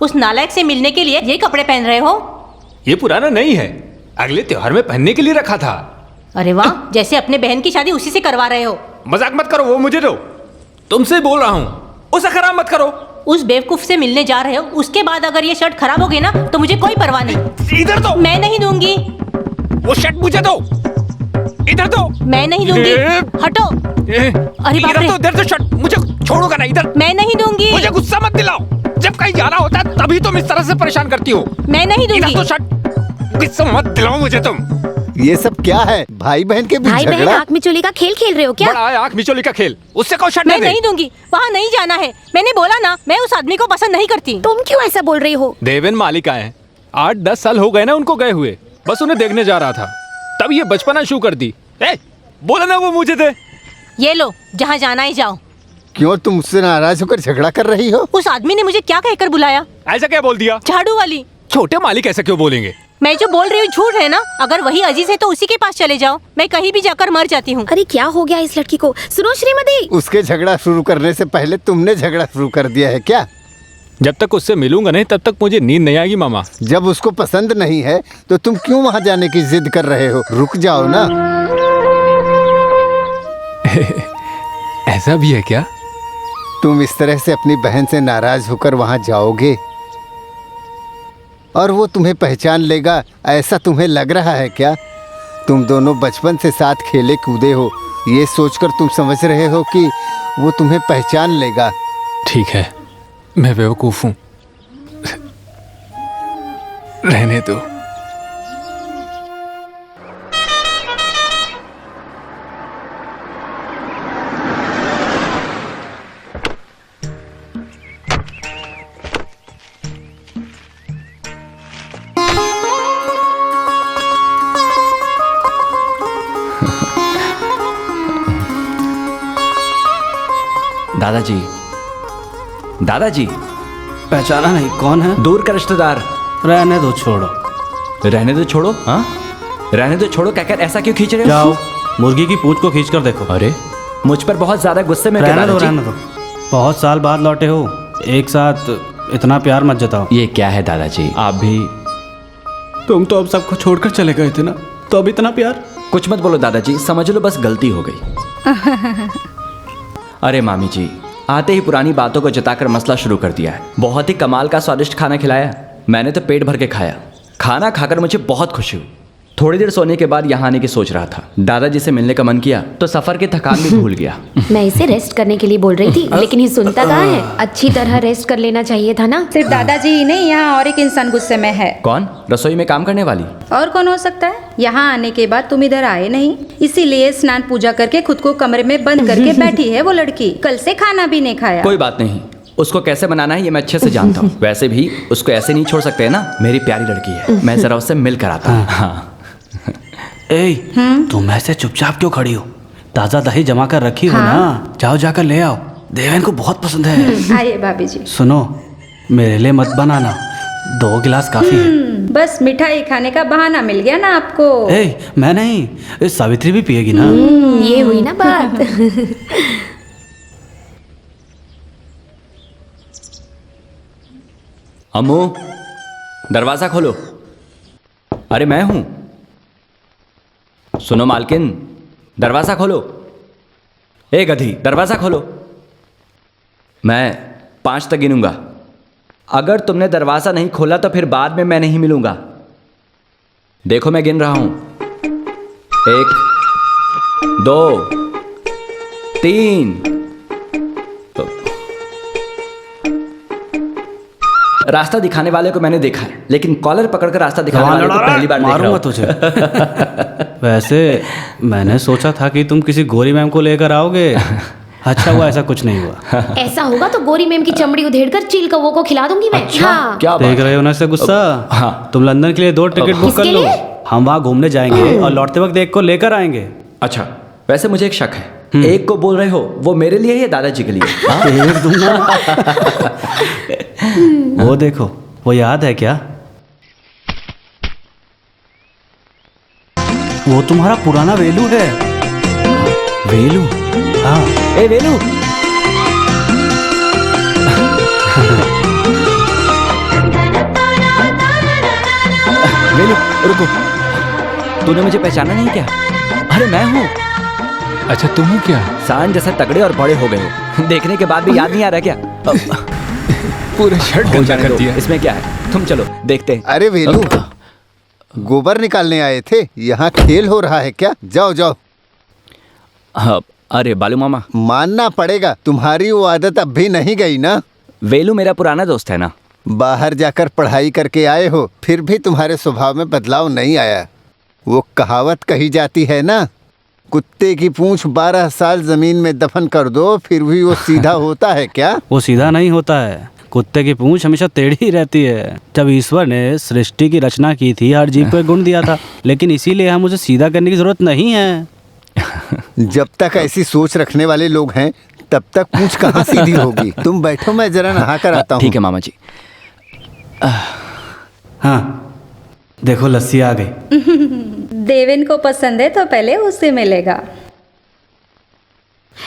उस नालायक से मिलने के लिए ये कपड़े पहन रहे हो? ये पुराना नहीं है, अगले त्योहार में पहनने के लिए रखा था। अरे वाह, जैसे अपने बहन की शादी उसी से करवा रहे हो। मजाक मत करो, वो मुझे दो, तुमसे बोल रहा हूँ, उसे खराब मत करो। उस बेवकूफ से मिलने जा रहे हो, उसके बाद अगर ये शर्ट खराब हो गई ना तो मुझे कोई परवाह नहीं। इधर दो। मैं नहीं दूंगी। वो शर्ट मुझे दो, इधर दो। मैं नहीं दूंगी, हटो। अरे बाप रे, इधर तो शर्ट मुझे छोड़ोगा ना, इधर। मैं नहीं दूंगी। मुझे गुस्सा मत दिलाओ, जब कहीं जाना होता है तभी तुम इस तरह से परेशान करती हो। मैं नहीं दूंगी। इधर तो शर्ट, गुस्सा मत दिलाओ मुझे तुम। ये सब क्या है? भाई बहन के बीच भाई बहन झगड़ा? आँख मिचोली का खेल खेल रहे हो क्या? बड़ा है आँख मिचोली का खेल, उससे कहो शर्ट मैं नहीं दूंगी, वहाँ नहीं जाना है। मैंने बोला ना, मैं उस आदमी को पसंद नहीं करती। तुम क्यों ऐसा बोल रही हो? देवेन मालिक आए हैं, 8-10 साल हो गए ना उनको गए हुए, बस उन्हें देखने जा रहा था, तब ये बचपना शुरू कर दी। बोला ना वो मुझे दे। ये लो, जहाँ जाना है जाओ। क्यों तुम मुझसे नाराज होकर झगड़ा कर रही हो? उस आदमी ने मुझे क्या कहकर बुलाया? ऐसा क्या बोल दिया? झाड़ू वाली। छोटे मालिक ऐसा क्यों बोलेंगे? मैं जो बोल रही हूँ झूठ है ना? अगर वही अजीज है तो उसी के पास चले जाओ, मैं कहीं भी जाकर मर जाती हूँ। अरे क्या हो गया इस लड़की को? सुनो श्रीमती, उसके झगड़ा शुरू करने से पहले तुमने झगड़ा शुरू कर दिया है क्या? जब तक उससे मिलूंगा नहीं तब तक मुझे नींद नहीं आएगी मामा। जब उसको पसंद नहीं है तो तुम क्यों वहाँ जाने की जिद कर रहे हो? रुक जाओ ना। ऐसा भी है क्या? तुम इस तरह से अपनी बहन से नाराज होकर वहाँ जाओगे और वो तुम्हें पहचान लेगा, ऐसा तुम्हें लग रहा है क्या? तुम दोनों बचपन से साथ खेले कूदे हो, ये सोचकर तुम समझ रहे हो कि वो तुम्हें पहचान लेगा। ठीक है, मैं बेवकूफ हूँ, रहने दो। दादाजी, दादाजी। पहचाना नहीं? कौन है? दूर का रिश्तेदार। रहने दो, छोड़ो। रहने दो छोड़ो? हाँ, रहने दो छोड़ो कहकर ऐसा क्यों खींच रहे हो? जाओ, मुर्गी की पूंछ को खींच कर देखो। अरे मुझ पर बहुत ज्यादा गुस्से में। रहने दो, रहने दो। बहुत साल बाद लौटे हो, एक साथ इतना प्यार मत जताओ। ये क्या है दादाजी, आप भी? तुम तो अब सबको छोड़कर चले गए थे ना, तो अब इतना प्यार? कुछ मत बोलो दादाजी, समझ लो बस गलती हो गई। अरे मामी जी, आते ही पुरानी बातों को जताकर मसला शुरू कर दिया है। बहुत ही कमाल का स्वादिष्ट खाना खिलाया, मैंने तो पेट भर के खाया। खाना खाकर मुझे बहुत खुशी हुई। थोड़ी देर सोने के बाद यहाँ आने की सोच रहा था, दादाजी से मिलने का मन किया तो सफर की थकान भी भूल गया। मैं इसे रेस्ट करने के लिए बोल रही थी, लेकिन ये सुनता कहाँ है? अच्छी तरह रेस्ट कर लेना चाहिए था ना। सिर्फ दादाजी ही नहीं, यहाँ और एक इंसान गुस्से में है। कौन? रसोई में काम करने वाली? और कौन हो सकता है? यहाँ आने के बाद तुम इधर आए नहीं, इसीलिए स्नान पूजा करके खुद को कमरे में बंद करके बैठी है वो लड़की। कल से खाना भी नहीं खाया। कोई बात नहीं, उसको कैसे बनाना है ये मैं अच्छे से जानता हूँ। वैसे भी उसको ऐसे नहीं छोड़ सकते है ना, मेरी प्यारी लड़की है। मैं जरा उससे मिल कर आता हूँ। हाँ। ए, तुम ऐसे चुपचाप क्यों खड़ी हो? ताजा दही जमा कर रखी हो ना, जाओ जाकर ले आओ, देवेन को बहुत पसंद है। आइए भाभी जी। सुनो, मेरे लिए मत बनाना, 2 गिलास काफी है। बस मिठाई खाने का बहाना मिल गया ना आपको। ए, मैं नहीं, सावित्री भी पिएगी ना। ये हुई ना बात। अम्मू, दरवाजा खोलो। अरे मैं हूं। सुनो मालकिन, दरवाजा खोलो। ए गधी, दरवाजा खोलो। मैं 5 तक गिनूंगा, अगर तुमने दरवाजा नहीं खोला तो फिर बाद में मैं नहीं मिलूंगा। देखो मैं गिन रहा हूं, 1 2 3। रास्ता दिखाने वाले को मैंने देखा है, लेकिन कॉलर पकड़कर रास्ता दिखाने वाले को पहली बार देख रहा हूं। तुझे। वैसे मैंने सोचा था कि तुम किसी गोरी मैम को लेकर आओगे। अच्छा हुआ ऐसा कुछ नहीं हुआ। ऐसा होगा तो गोरी मैम की चमड़ी उधेड़कर चील कौवों को खिला दूंगी मैं। अच्छा, हाँ। क्या देख रहे हो ना से गुस्सा? हाँ। तुम लंदन के लिए 2 टिकट बुक कर लो, हम वहाँ घूमने जाएंगे और लौटते वक्त एक को लेकर आएंगे। अच्छा, वैसे मुझे एक शक है, एक को बोल रहे हो वो मेरे लिए या दादाजी के लिए? एक दूंगा। वो देखो, वो याद है क्या? वो तुम्हारा पुराना वेलू है। वेलू? हाँ। ए वेलू! वेलू रुको, तूने मुझे पहचाना नहीं क्या? अरे मैं हूँ। अच्छा तुम हो क्या? सांड जैसे तगड़े और बड़े हो गए हो, देखने के बाद भी याद नहीं आ रहा क्या? पूरा शर्ट गंदा कर दिया। इसमें क्या है, तुम चलो देखते हैं। अरे वेलू, गोबर निकालने आए थे, यहाँ खेल हो रहा है क्या? जाओ जाओ। हाँ, अरे बालू मामा, मानना पड़ेगा, तुम्हारी वो आदत अब भी नहीं गई ना। वेलू मेरा पुराना दोस्त है ना। बाहर जाकर पढ़ाई करके आए हो, फिर भी तुम्हारे स्वभाव में बदलाव नहीं आया। वो कहावत कही जाती है ना, कुत्ते की पूंछ 12 साल जमीन में दफन कर दो फिर भी वो सीधा होता है क्या? वो सीधा नहीं होता है, कुत्ते की पूंछ हमेशा टेढ़ी ही रहती है। जब ईश्वर ने सृष्टि की रचना की थी, हर जीव को एक गुण दिया था, लेकिन इसीलिए हम उसे सीधा करने की जरूरत नहीं है। जब तक ऐसी सोच रखने वाले लोग हैं तब तक पूंछ कहाँ सीधी होगी। तुम बैठो, मैं जरा नहा कर आता हूँ। ठीक है मामा जी। हाँ देखो, लस्सी आ गई। देवेन को पसंद है तो पहले उससे मिलेगा।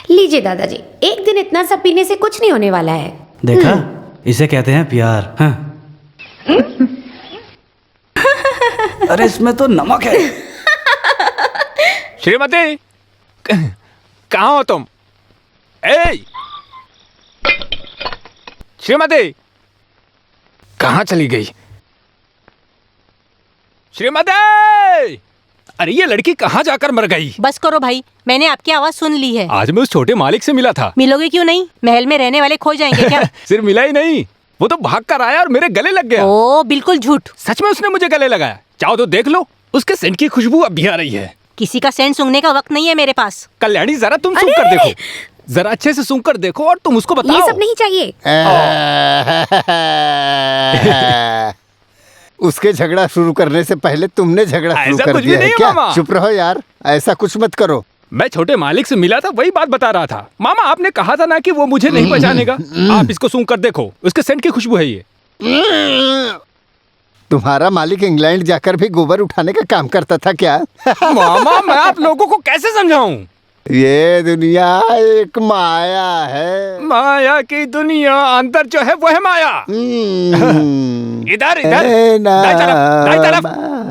लीजिए दादाजी, एक दिन इतना सब पीने से कुछ नहीं होने वाला है। देखा, इसे कहते हैं प्यार। हाँ। अरे इसमें तो नमक है। श्रीमती, कहाँ हो तुम? ए श्रीमती, कहाँ चली गई? श्रीमती, अरे ये लड़की कहाँ जाकर मर गई? बस करो भाई, मैंने आपकी आवाज सुन ली है। आज मैं उस छोटे मालिक से मिला था। मिलोगे क्यों नहीं? महल में रहने वाले खो जाएंगे क्या? सिर्फ मिला ही नहीं, वो तो भाग कर आया और मेरे गले लग गया। ओ बिल्कुल झूठ। सच में उसने मुझे गले लगाया। चाहो तो देख लो, उसके सेंट की खुशबू अब भी आ रही है। किसी का सेंट सूंघने का वक्त नहीं है मेरे पास। कल्याणी, जरा तुम सूंघ कर देखो, जरा अच्छे से सूंघ कर देखो और तुम उसको बताओ। ये सब नहीं चाहिए। उसके झगड़ा शुरू करने से पहले तुमने झगड़ा शुरू कर दिया है क्या? चुप रहो यार, ऐसा कुछ मत करो। मैं छोटे मालिक से मिला था, वही बात बता रहा था। मामा, आपने कहा था ना कि वो मुझे नहीं पहचानेगा। आप इसको सूंघ कर देखो, उसके सेंट की खुशबू है ये। तुम्हारा मालिक इंग्लैंड जाकर भी गोबर उठाने का काम करता था क्या? मामा, मैं आप लोगों को कैसे समझाऊं? ये दुनिया एक माया है। माया की दुनिया, अंदर जो है वो है माया। इधर इधर, दाई तरफ,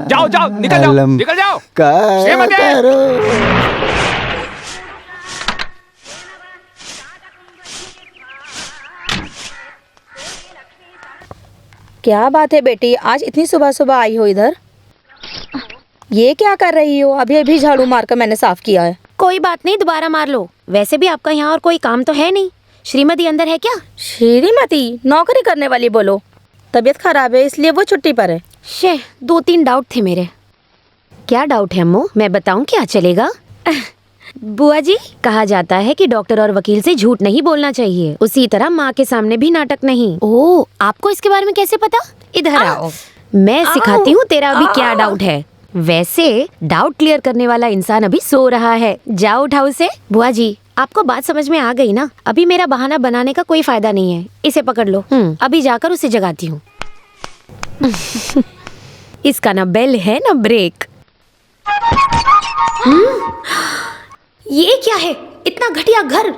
जाओ जाओ, निकल जाओ, निकल जाओ। क्या बात है बेटी, आज इतनी सुबह सुबह आई हो इधर? ये क्या कर रही हो? अभी अभी झाड़ू मारकर मैंने साफ किया है। कोई बात नहीं, दोबारा मार लो। वैसे भी आपका यहाँ और कोई काम तो है नहीं। श्रीमती अंदर है क्या? श्रीमती नौकरी करने वाली बोलो। तबीयत खराब है इसलिए वो छुट्टी पर है। शे, 2-3 डाउट थे मेरे। क्या डाउट है अम्मू? मैं बताऊं क्या चलेगा? बुआ जी, कहा जाता है कि डॉक्टर और वकील से झूठ नहीं बोलना चाहिए, उसी तरह माँ के सामने भी नाटक नहीं। ओह, आपको इसके बारे में कैसे पता? इधर आओ, मैं सिखाती हूँ तेरा अभी क्या डाउट है। वैसे डाउट क्लियर करने वाला इंसान अभी सो रहा है, जाओ उठाओ उसे। बुआ जी, आपको बात समझ में आ गई ना? अभी मेरा बहाना बनाने का कोई फायदा नहीं है। इसे पकड़ लो, अभी जाकर उसे जगाती हूँ। इसका ना बेल है ना ब्रेक। ये क्या है? इतना घटिया घर।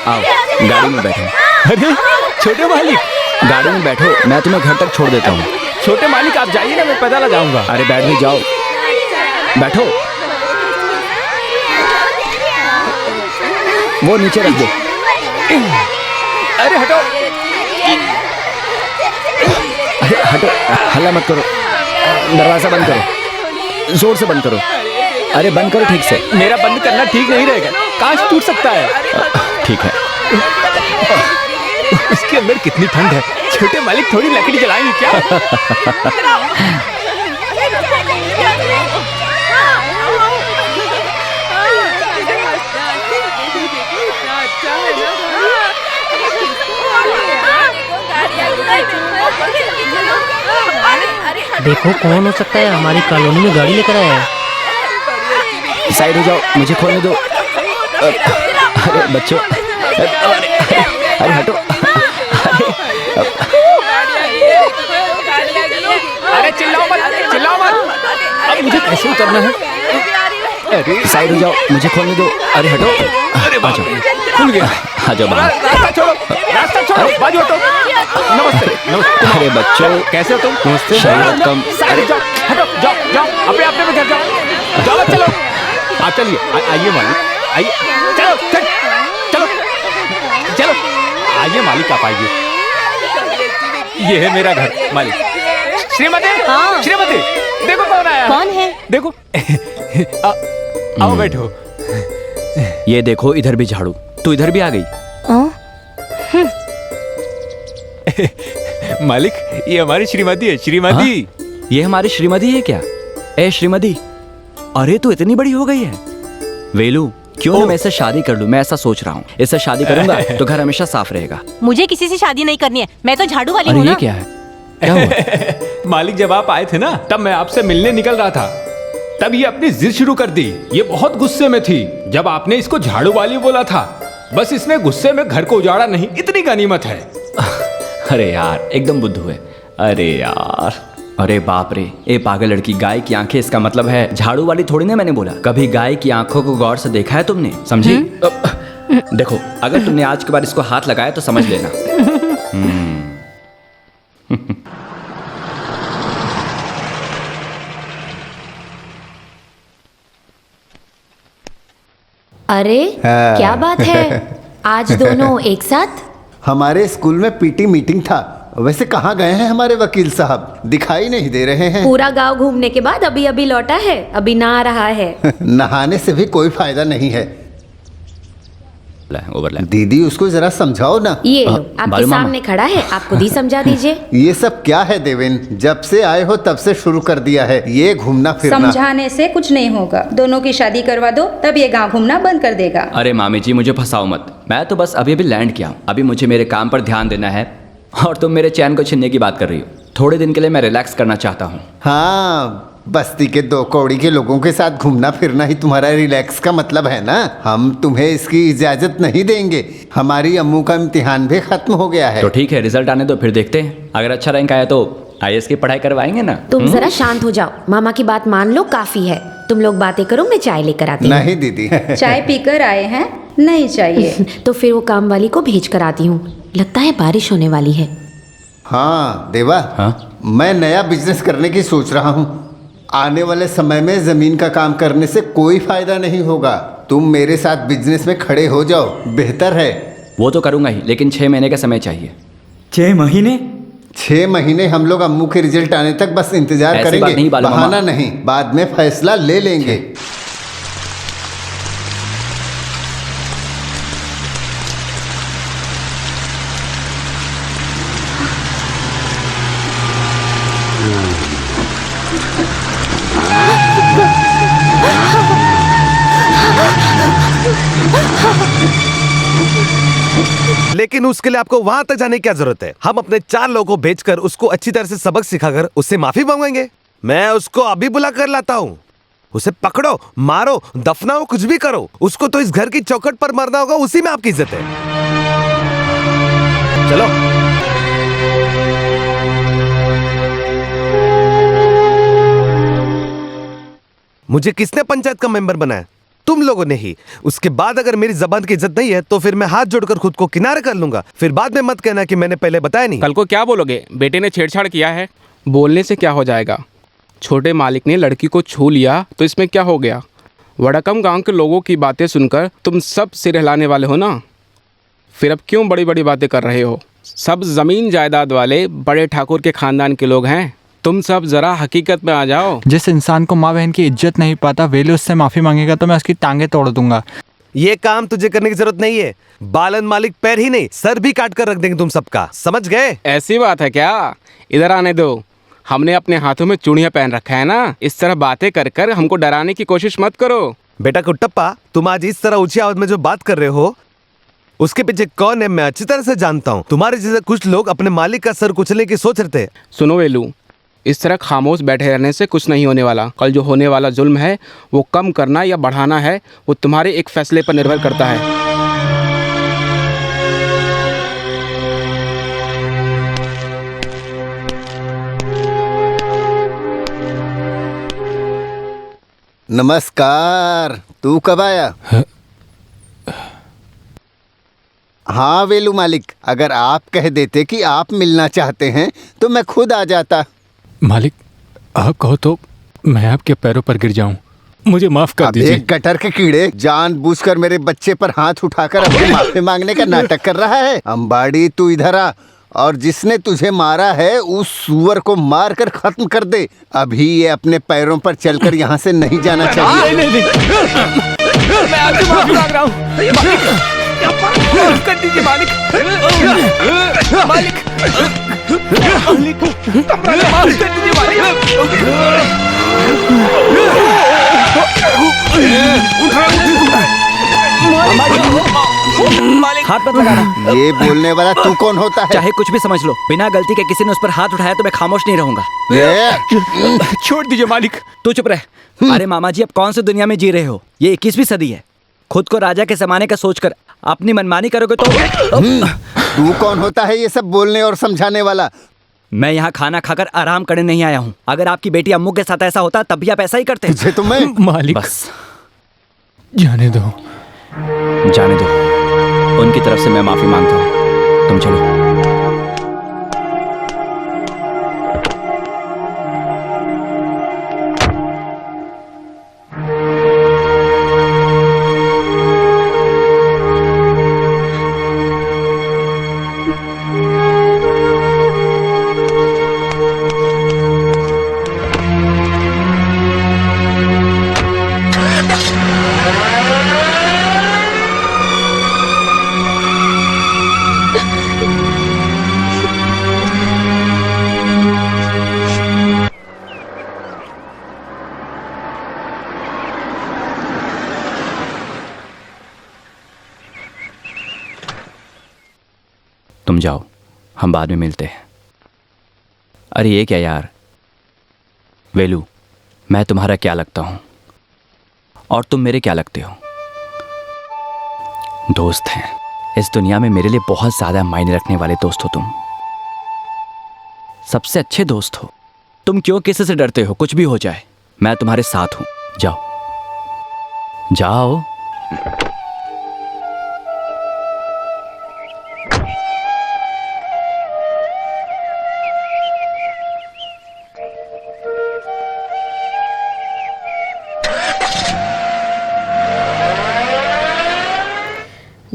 आओ, गाड़ी में बैठो। अरे छोटे मालिक, गाड़ी में बैठो, मैं तुम्हें घर तक छोड़ देता हूँ। छोटे मालिक आप जाइए ना, मैं पैदल आ जाऊंगा। अरे बैठ भी जाओ, बैठो। वो नीचे रख दो। अरे हटो, अरे हटो, हल्ला मत करो। दरवाजा बंद करो, जोर से बंद करो। अरे बंद करो ठीक से। मेरा बंद करना ठीक नहीं रहेगा, कांच टूट सकता है। ठीक है। इसके अंदर कितनी ठंड है। छोटे मालिक थोड़ी लकड़ी जलाएंगे क्या? देखो कौन हो सकता है, हमारी कॉलोनी में गाड़ी लेकर आया है। साइड हो जाओ, मुझे खोलने दो। अरे बच्चों, अरे हटो। अरे चिल्लाओ मत। अब मुझे कैसे उतरना है? अरे साइड हो जाओ, मुझे खोलने दो। अरे हटो। अरे आ जाओ, खुल गया। आ जाओ बाहर। रास्ता छोड़ो, बाजू हटो। नमस्ते। अरे बच्चों, कैसे हो तुम? नमस्ते। शायद कम। अरे जाओ, हटो, जाओ अपने में घर जाओ। चलो आप चलिए, आइए मालिक, आइए। चलो आइए मालिक, आप आइए। ये है मेरा घर मालिक। श्रीमती, देखो कौन आया। कौन है? देखो। आओ बैठो। ये देखो, इधर भी झाड़ू। तू इधर भी आ गई। मालिक, ये हमारी श्रीमती है। श्रीमती। ये हमारी श्रीमती है क्या? ए श्रीमती, अरे तू इतनी बड़ी हो गई है। वेलू, क्यों ना मैं इससे शादी कर लूं? मैं ऐसा सोच रहा हूँ, इससे शादी करूंगा तो घर हमेशा साफ रहेगा। मुझे किसी से शादी नहीं करनी है, मैं तो झाड़ू वाली अरे हूँ ना। ये क्या है? क्या हुआ? मालिक, जब आप आए थे ना, तब मैं आपसे मिलने निकल रहा था, तब ये अपनी जिद शुरू कर दी। ये बहुत गुस्से में थी जब आपने इसको झाड़ू वाली बोला था। बस इसने गुस्से में घर को उजाड़ा नहीं, इतनी गनीमत है। अरे यार, एकदम बुद्धू है। अरे यार, अरे बाप रे, ए पागल लड़की, गाय की आंखें, इसका मतलब है झाड़ू वाली थोड़ी ना मैंने बोला। कभी गाय की आंखों को गौर से देखा है तुमने? समझी? देखो, अगर तुमने आज के बाद इसको हाथ लगाया तो समझ लेना। अरे क्या बात है, आज दोनों एक साथ? हमारे स्कूल में पीटी मीटिंग था। वैसे कहाँ गए हैं हमारे वकील साहब? दिखाई नहीं दे रहे हैं। पूरा गांव घूमने के बाद अभी लौटा है, अभी नहा रहा है। नहाने से भी कोई फायदा नहीं है। दीदी, उसको जरा समझाओ ना। ये लो, आपके सामने खड़ा है, आप खुद ही समझा दीजिए। ये सब क्या है देवेंद्र? जब से आए हो तब से शुरू कर दिया है ये घूमना फिरना। समझाने से कुछ नहीं होगा, दोनों की शादी करवा दो, तब ये गांव घूमना बंद कर देगा। अरे मामी जी, मुझे फंसाओ मत। मैं तो बस अभी लैंड किया हूँ। अभी मुझे मेरे काम पर ध्यान देना है और तुम मेरे चैन को छीनने की बात कर रही हो। थोड़े दिन के लिए मैं रिलैक्स करना चाहता हूँ। हाँ, बस्ती के दो कौड़ी के लोगों के साथ घूमना फिरना ही तुम्हारा रिलैक्स का मतलब है ना? हम तुम्हें इसकी इजाजत नहीं देंगे। हमारी अम्मू का इम्तिहान भी खत्म हो गया है। तो ठीक है, रिजल्ट आने दो, फिर देखते हैं। अगर अच्छा रैंक आया तो IAS की पढ़ाई करवाएंगे ना। तुम जरा शांत हो जाओ, मामा की बात मान लो, काफी है। तुम लोग बातें करो, मैं चाय लेकर आती हूँ। नहीं दीदी। चाय पीकर आए हैं? नहीं चाहिए। तो फिर वो काम वाली को भेज कर आती हूँ, लगता है बारिश होने वाली है। हाँ देवा, हाँ? मैं नया बिजनेस करने की सोच रहा हूँ। आने वाले समय में जमीन का काम करने से कोई फायदा नहीं होगा। तुम मेरे साथ बिजनेस में खड़े हो जाओ, बेहतर है। वो तो करूंगा ही, लेकिन 6 महीने का समय चाहिए। 6 महीने? 6 महीने हम लोग अम्मू के रिजल्ट आने तक बस इंतजार ऐसी बात करेंगे। नहीं बालू मामा। बहाना नहीं, बाद में फैसला ले लेंगे। लेकिन उसके लिए आपको वहां तक जाने की क्या जरूरत है? हम अपने 4 लोगों को भेजकर उसको अच्छी तरह से सबक सिखाकर उससे माफी मांगेंगे। मैं उसको अभी बुला कर लाता हूँ। उसे पकड़ो, मारो, दफनाओ, कुछ भी करो, उसको तो इस घर की चौखट पर मरना होगा, उसी में आपकी इज्जत है। चलो। मुझे किसने पंचायत का मेंबर बनाया? तुम लोगों ने ही। उसके बाद अगर मेरी जबान की इज्जत नहीं है तो फिर मैं हाथ जोड़कर खुद को किनारे कर लूंगा। फिर बाद में मत कहना कि मैंने पहले बताया नहीं। कल को क्या बोलोगे? बेटे ने छेड़छाड़ किया है। बोलने से क्या हो जाएगा? छोटे मालिक ने लड़की को छू लिया तो इसमें क्या हो गया? वड़कम गांव के लोगों की बातें सुनकर तुम सब सिर हिलाने वाले हो ना? फिर अब क्यों बड़ी बड़ी बातें कर रहे हो? सब जमीन जायदाद वाले बड़े ठाकुर के खानदान के लोग हैं। तुम सब जरा हकीकत में आ जाओ। जिस इंसान को माँ बहन की इज्जत नहीं पाता, वेलू उससे माफी मांगेगा तो मैं उसकी टांगे तोड़ दूंगा। ये काम तुझे करने की जरूरत नहीं है। बालन मालिक पैर ही नहीं, सर भी काट कर रख देंगे तुम सबका। समझ गए? ऐसी बात है क्या? इधर आने दो। हमने अपने हाथों में चूड़ियां पहन रखा है ना। इस तरह बातें कर कर हमको डराने की कोशिश मत करो। बेटा कुट्टप्पा, तुम आज इस तरह ऊंची आवाज में जो बात कर रहे हो उसके पीछे कौन है मैं अच्छी तरह से जानता हूँ। तुम्हारे जैसे कुछ लोग अपने मालिक का सर कुचलने की सोच रहे थे। सुनो वेलू, इस तरह खामोश बैठे रहने से कुछ नहीं होने वाला। कल जो होने वाला जुल्म है वो कम करना या बढ़ाना है, वो तुम्हारे एक फैसले पर निर्भर करता है। नमस्कार। तू कब आया? हाँ वेलू मालिक, अगर आप कह देते कि आप मिलना चाहते हैं तो मैं खुद आ जाता। मालिक, आप कहो तो मैं आपके पैरों पर गिर जाऊं, मुझे माफ कर दीजिए। एक गटर के कीड़े जानबूझकर मेरे बच्चे पर हाथ उठाकर अपनी माफी मांगने का नाटक कर रहा है। अंबाड़ी, तू इधर आ और जिसने तुझे मारा है उस सुअर को मार कर खत्म कर दे। अभी ये अपने पैरों पर चलकर यहाँ से नहीं जाना चाहिए। नहीं। मैं आपसे माफी मांग रहा हूँ मालिक, माफ कर दीजिए मालिक। मालिक माफ कर दीजिए मालिक, हाथ मत लगाना। ये बोलने वाला तू कौन होता है? चाहे कुछ भी समझ लो, बिना गलती के किसी ने उस पर हाथ उठाया तो मैं खामोश नहीं रहूंगा। छोड़ दीजिए मालिक। तू चुप रह। अरे मामा जी, अब कौन सी दुनिया में जी रहे हो? ये 21वीं सदी है। खुद को राजा के जमाने का सोचकर अपनी मनमानी करोगे तो तू कौन होता है ये सब बोलने और समझाने वाला? मैं यहाँ खाना खाकर आराम करने नहीं आया हूँ। अगर आपकी बेटी अम्मू के साथ ऐसा होता तब भी आप ऐसा ही करते। तुझे तो मैं मालिक, बस जाने दो। जाने दो। उनकी तरफ से मैं माफी मांगता हूँ। तुम चलो। तुम जाओ, हम बाद में मिलते हैं। अरे ये क्या यार, वेलू, मैं तुम्हारा क्या लगता हूं और तुम मेरे क्या लगते हो? दोस्त हैं। इस दुनिया में मेरे लिए बहुत ज्यादा मायने रखने वाले दोस्त हो तुम। सबसे अच्छे दोस्त हो। तुम क्यों किसी से डरते हो? कुछ भी हो जाए मैं तुम्हारे साथ हूं। जाओ जाओ।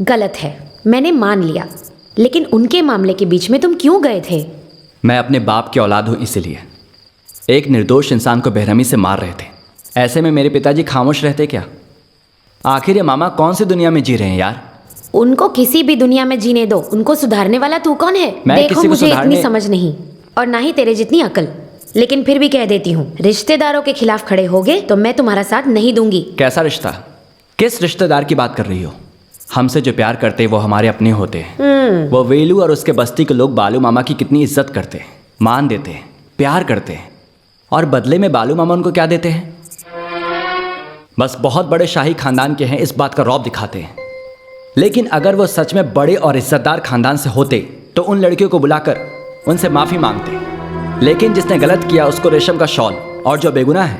गलत है, मैंने मान लिया, लेकिन उनके मामले के बीच में तुम क्यों गए थे? मैं अपने बाप की औलाद हूं, इसलिए। एक निर्दोष इंसान को बेरहमी से मार रहे थे। ऐसे में मेरे पिताजी खामोश रहते क्या? आखिर ये मामा कौन सी दुनिया में जी रहे हैं यार? उनको किसी भी दुनिया में जीने दो। उनको सुधारने वाला तू कौन है? देखो, मुझे इतनी समझ नहीं और ना ही तेरे जितनी अकल, लेकिन फिर भी कह देती हूँ, रिश्तेदारों के खिलाफ खड़े होगे तो मैं तुम्हारा साथ नहीं दूंगी। कैसा रिश्ता? किस रिश्तेदार की बात कर रही हो? हमसे जो प्यार करते हैं वो हमारे अपने होते हैं। वो वेलू और उसके बस्ती के लोग बालू मामा की कितनी इज्जत करते हैं, मान देते हैं, प्यार करते हैं, और बदले में बालू मामा उनको क्या देते हैं? बस बहुत बड़े शाही खानदान के हैं इस बात का रौब दिखाते हैं। लेकिन अगर वो सच में बड़े और इज्जतदार खानदान से होते तो उन लड़कियों को बुलाकर उनसे माफी मांगते। लेकिन जिसने गलत किया उसको रेशम का शॉल, और जो बेगुनाह है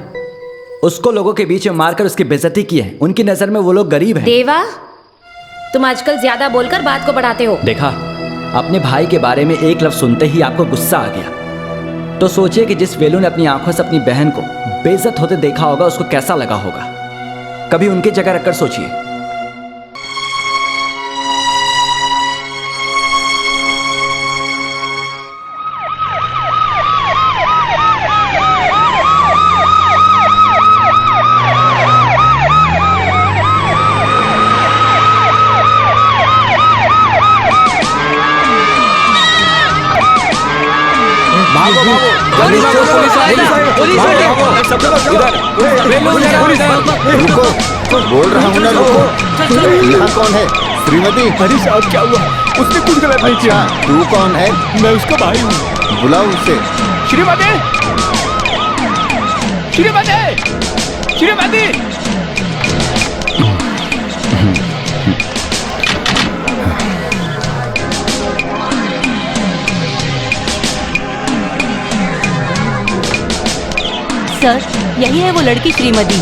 उसको लोगों के बीच में मारकर उसकी बेइज्जती की है। उनकी नजर में वो लोग गरीब हैं। देवा, तुम आजकल ज्यादा बोलकर बात को बढ़ाते हो। देखा, अपने भाई के बारे में एक लफ्ज सुनते ही आपको गुस्सा आ गया। तो सोचिए कि जिस वेलू ने अपनी आंखों से अपनी बहन को बेइज्जत होते देखा होगा उसको कैसा लगा होगा। कभी उनकी जगह रखकर सोचिए। रुको, बोल रहा हूँ ना, रुको। यहाँ कौन है? श्रीमती। अरे साहब, क्या हुआ? उसने कुछ गलत नहीं किया। तू कौन है? मैं उसका भाई हूँ। बुलाओ उसे। श्रीमती, श्रीमती, श्रीमती। सर, यही है वो लड़की श्रीमती।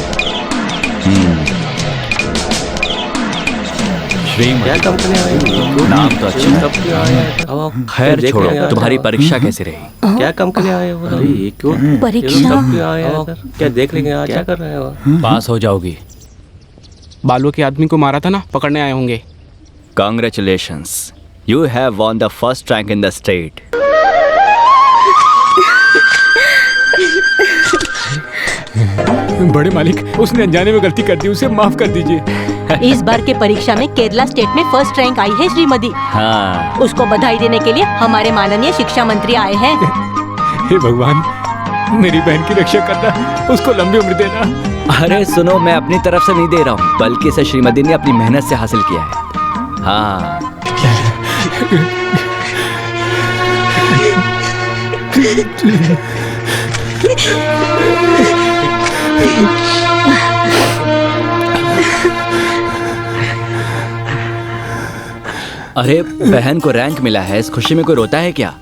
श्रीमती, नाम तो अच्छा है। खैर छोड़ो, तुम्हारी परीक्षा कैसी रही? क्या काम करने आए हो? अरे क्यों परीक्षा? क्या देख लेंगे आज? क्या कर रहे हो? पास हो जाओगी। बालू के आदमी को मारा था ना, पकड़ने आए होंगे। Congratulations, you have won the first rank in the state. बड़े मालिक, उसने अनजाने में गलती कर दी, उसे माफ कर दीजिए। इस बार के परीक्षा में केरला स्टेट में फर्स्ट रैंक आई है श्रीमती। हाँ। उसको बधाई देने के लिए हमारे माननीय शिक्षा मंत्री आए हैं। हे भगवान, मेरी बहन की रक्षा करना, उसको लंबी उम्र देना। अरे सुनो, मैं अपनी तरफ से नहीं दे रहा हूँ, बल्कि इसे श्रीमती ने अपनी मेहनत से हासिल किया है। हाँ। अरे बहन को रैंक मिला है, इस खुशी में कोई रोता है क्या?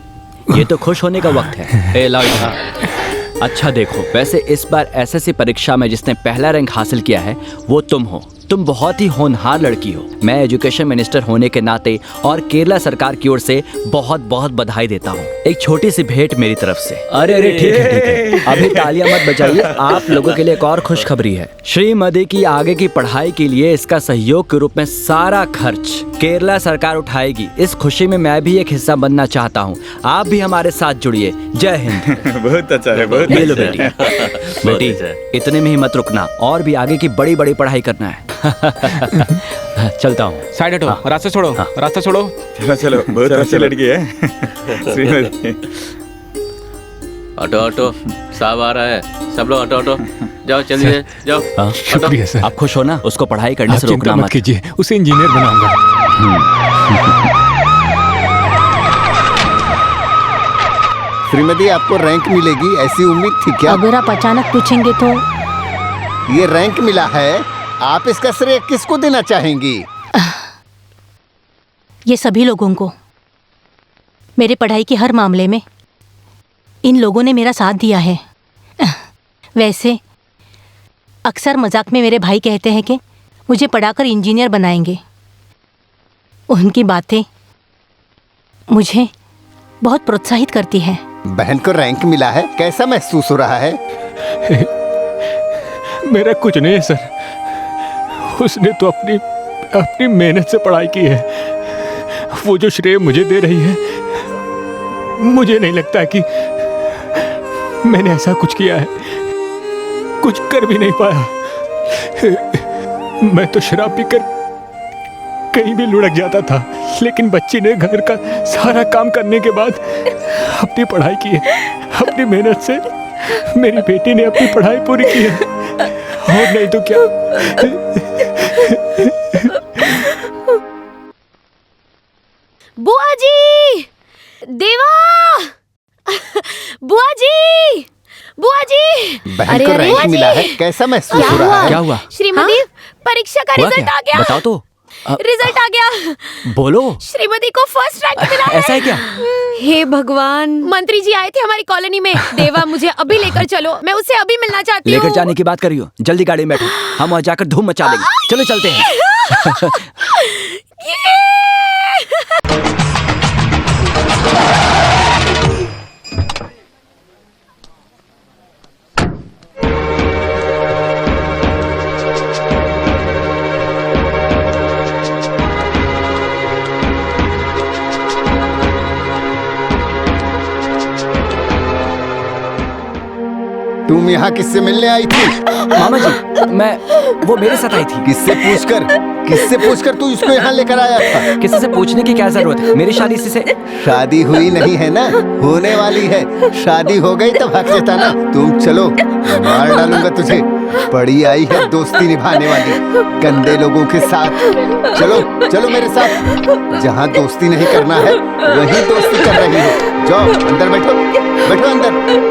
ये तो खुश होने का वक्त है। ए लाइट, अच्छा देखो, वैसे इस बार एसएससी परीक्षा में जिसने पहला रैंक हासिल किया है वो तुम हो। तुम बहुत ही होनहार लड़की हो। मैं एजुकेशन मिनिस्टर होने के नाते और केरला सरकार की ओर से बहुत बहुत बधाई देता हूँ। एक छोटी सी भेंट मेरी तरफ से। अरे अरे ठीक है ठीक है, अभी तालियां मत बजाइए। आप लोगों के लिए एक और खुशखबरी है। श्रीमती की आगे की पढ़ाई के लिए इसका सहयोग के रूप में सारा खर्च केरला सरकार उठाएगी। इस खुशी में मैं भी एक हिस्सा बनना चाहता हूँ। आप भी हमारे साथ जुड़िए। जय हिंद। बहुत अच्छा है, बहुत ये लो बेटी। बेटी, इतने में ही मत रुकना, और भी आगे की बड़ी बड़ी पढ़ाई करना है। चलता हूँ। साइड हटो, रास्ता छोड़ो, रास्ता छोड़ो। चलो चलो, बहुत अच्छी लड़की है श्रीमती। ऑटो ऑटो, साहब आ रहा है। सब लोग ऑटो ऑटो, जाओ चलिए जाओ। शुक्रिया सर। आप खुश हो ना? उसको पढ़ाई करने से आप रोकना चिंता मत मत कीजिए, उसे इंजीनियर बनाऊंगा। श्रीमती, आपको रैंक मिलेगी ऐसी उम्मीद थी क्या? अगर आप अचानक पूछेंगे तो। ये रैंक मिला है, आप इसका श्रेय किसको देना चाहेंगी? ये सभी लोगों को। मेरे पढ़ाई के हर मामले में इन लोगों ने मेरा साथ दिया है। वैसे अक्सर मजाक में मेरे भाई कहते हैं कि मुझे पढ़ाकर इंजीनियर बनाएंगे। उनकी बातें मुझे बहुत प्रोत्साहित करती हैं। बहन को रैंक मिला है, कैसा महसूस हो रहा है? मेरा कुछ नहीं है सर, उसने तो अपनी मेहनत से पढ़ाई की है। वो जो श्रेय मुझे दे रही है, मुझे नहीं लगता कि मैंने ऐसा कुछ किया है। कुछ कर भी नहीं पाया। मैं तो शराब पीकर कहीं भी लुढ़क जाता था, लेकिन बच्ची ने घर का सारा काम करने के बाद अपनी पढ़ाई की है। अपनी मेहनत से मेरी बेटी ने अपनी पढ़ाई पूरी की है, और नहीं तो क्या। बुआ जी, देवा, बुआ जी, बुआ जी। बहन को रैंक मिला है, कैसा महसूस हो रहा है? क्या हुआ? श्रीमती, परीक्षा का रिजल्ट आ गया। बताओ तो। रिजल्ट आ गया। बोलो। श्रीमती को फर्स्ट रैंक मिला है। ऐसा है क्या? हे भगवान, मंत्री जी आए थे हमारी कॉलोनी में। देवा, मुझे अभी लेकर चलो, मैं उससे अभी मिलना चाहती हूँ। लेकर जाने की बात करियो, जल्दी गाड़ी में बैठो, हम वहाँ जाकर धूम मचा देंगे। चलो चलते हैं। तुम यहाँ किससे मिलने आई थी? मामा जी, वो मेरे साथ आई थी। किससे पूछकर तू इसको यहाँ लेकर आया था? किसी से पूछने की क्या जरूरत है? मेरी शादी इसी से। शादी हुई नहीं है ना, होने वाली है। शादी हो गई तो भाग जाता ना। तुम चलो, मार डालूंगा तुझे। पड़ी आई है दोस्ती निभाने वाली, गंदे लोगों के साथ। चलो चलो मेरे साथ। जहाँ दोस्ती नहीं करना है वहीं दोस्ती कर रही हो। जाओ अंदर बैठो, बैठो अंदर।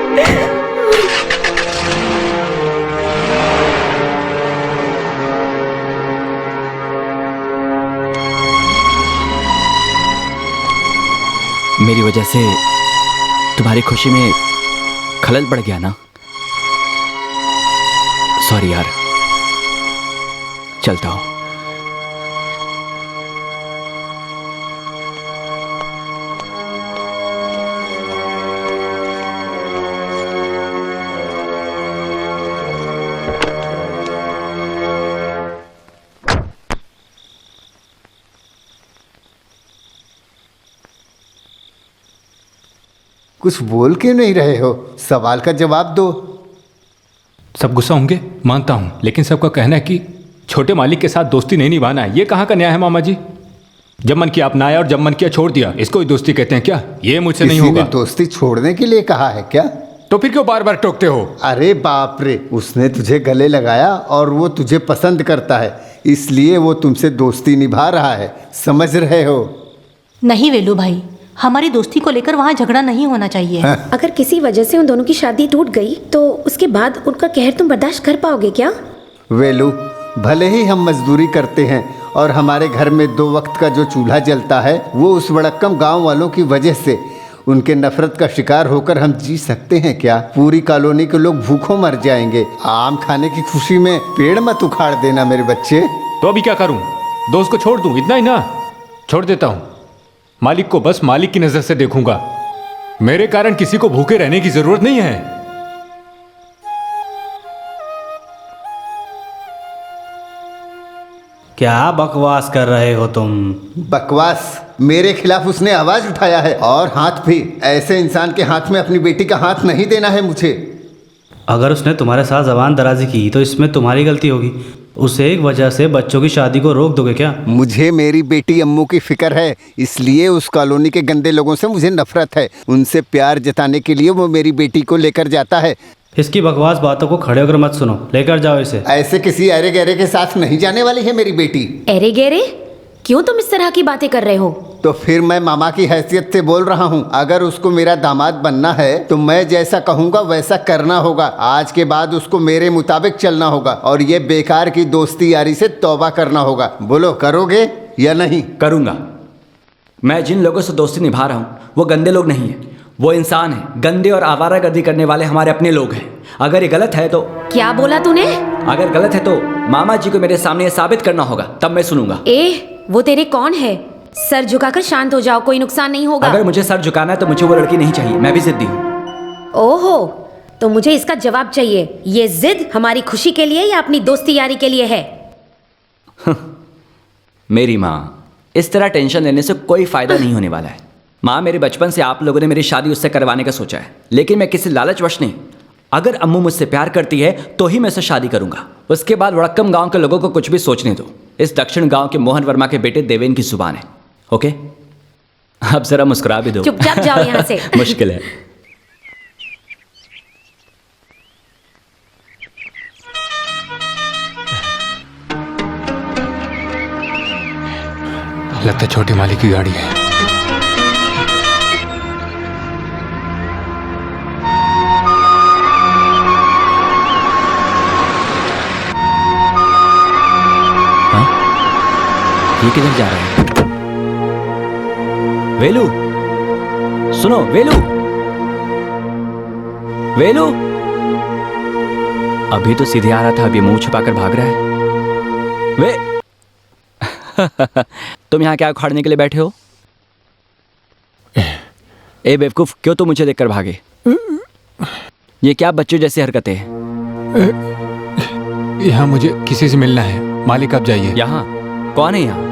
तुम्हारी खुशी में खलल पड़ गया ना? सॉरी यार, चलता हूं। कुछ बोल क्यों नहीं रहे हो? सवाल का जवाब दो। सब गुस्सा होंगे, मानता हूं, लेकिन सबका कहना है कि छोटे मालिक के साथ दोस्ती नहीं निभाना है। ये कहाँ का न्याय है मामा जी? जब मन किया अपनाया और जब मन किया छोड़ दिया, इसको ही दोस्ती कहते हैं क्या? ये मुझसे नहीं होगा। दोस्ती छोड़ने के लिए कहा है क्या? तो फिर क्यों बार बार टोकते हो? अरे बाप रे, उसने तुझे गले लगाया और वो तुझे पसंद करता है, इसलिए वो तुमसे दोस्ती निभा रहा है, समझ रहे हो? नहीं वेलू भाई, हमारी दोस्ती को लेकर वहाँ झगड़ा नहीं होना चाहिए। अगर किसी वजह से उन दोनों की शादी टूट गई तो उसके बाद उनका कहर तुम बर्दाश्त कर पाओगे क्या? वेलू, भले ही हम मजदूरी करते हैं और हमारे घर में 2 वक्त का जो चूल्हा जलता है वो उस वड़क्कम गांव वालों की वजह से, उनके नफरत का शिकार होकर हम जी सकते हैं क्या? पूरी कॉलोनी के लोग भूखों मर जाएंगे। आम खाने की खुशी में पेड़ मत उखाड़ देना मेरे बच्चे। तो अभी क्या करूं? दोस्त को छोड़ दूं? इतना ही ना? छोड़ देता हूं। मालिक को बस मालिक की नजर से देखूंगा। मेरे कारण किसी को भूखे रहने की जरूरत नहीं है। क्या बकवास कर रहे हो तुम? बकवास? मेरे खिलाफ उसने आवाज उठाया है और हाथ भी। ऐसे इंसान के हाथ में अपनी बेटी का हाथ नहीं देना है मुझे। अगर उसने तुम्हारे साथ जबान दराजी की तो इसमें तुम्हारी गलती होगी। उसे एक वजह से बच्चों की शादी को रोक दोगे क्या? मुझे मेरी बेटी अम्मू की फिक्र है, इसलिए उस कॉलोनी के गंदे लोगों से मुझे नफरत है। उनसे प्यार जताने के लिए वो मेरी बेटी को लेकर जाता है। इसकी बकवास बातों को खड़े होकर मत सुनो, लेकर जाओ इसे। ऐसे किसी अरे गहरे के साथ नहीं जाने वाली है मेरी बेटी। अरे गहरे, क्यों तुम इस तरह की बातें कर रहे हो? तो फिर मैं मामा की हैसियत से बोल रहा हूँ, अगर उसको मेरा दामाद बनना है तो मैं जैसा कहूँगा वैसा करना होगा। आज के बाद उसको मेरे मुताबिक चलना होगा और ये बेकार की दोस्ती यारी से तौबा करना होगा। बोलो, करोगे या नहीं? करूँगा। मैं जिन लोगों से दोस्ती निभा रहा हूँ वो गंदे लोग नहीं हैं, वो इंसान हैं। गंदे और आवारागर्दी करने वाले हमारे अपने लोग हैं। अगर ये गलत है तो... क्या बोला तूने? अगर गलत है तो मामा जी को मेरे सामने साबित करना होगा, तब मैं सुनूंगा। वो तेरे कौन है? सर झुकाकर शांत हो जाओ, कोई नुकसान नहीं होगा। अगर मुझे सर झुकाना है तो मुझे वो लड़की नहीं चाहिए, मैं भी जिद्दी हूँ। ओहो, तो मुझे इसका जवाब चाहिए। ये जिद हमारी खुशी के लिए या अपनी दोस्ती यारी के लिए है? मेरी माँ, इस तरह टेंशन लेने से कोई फायदा नहीं होने वाला है। माँ, मेरे बचपन से आप लोगों ने मेरी शादी उससे करवाने का सोचा है, लेकिन मैं किसी लालचवश नहीं। अगर अम्मू मुझसे प्यार करती है तो ही मैं उससे शादी करूंगा। उसके बाद वड़क्कम गांव के लोगों को कुछ भी सोचने दो। इस दक्षिण गांव के मोहन वर्मा के बेटे देवेन की जुबान है। ओके, अब जरा मुस्कुरा भी दो। चुपचाप जाओ यहाँ से। मुश्किल है। लगता है छोटे मालिक की गाड़ी है। ये किधर जा रहा है? वेलू, सुनो वेलू, वेलू। अभी तो सीधे आ रहा था, अभी मुंह छुपाकर भाग रहा है। वे तुम यहाँ क्या उखाड़ने के लिए बैठे हो? ए बेवकूफ, क्यों तुम मुझे देखकर भागे? ये क्या बच्चों जैसी हरकतें हैं? यहाँ मुझे किसी से मिलना है। मालिक, आप जाइए। यहाँ कौन है? यहाँ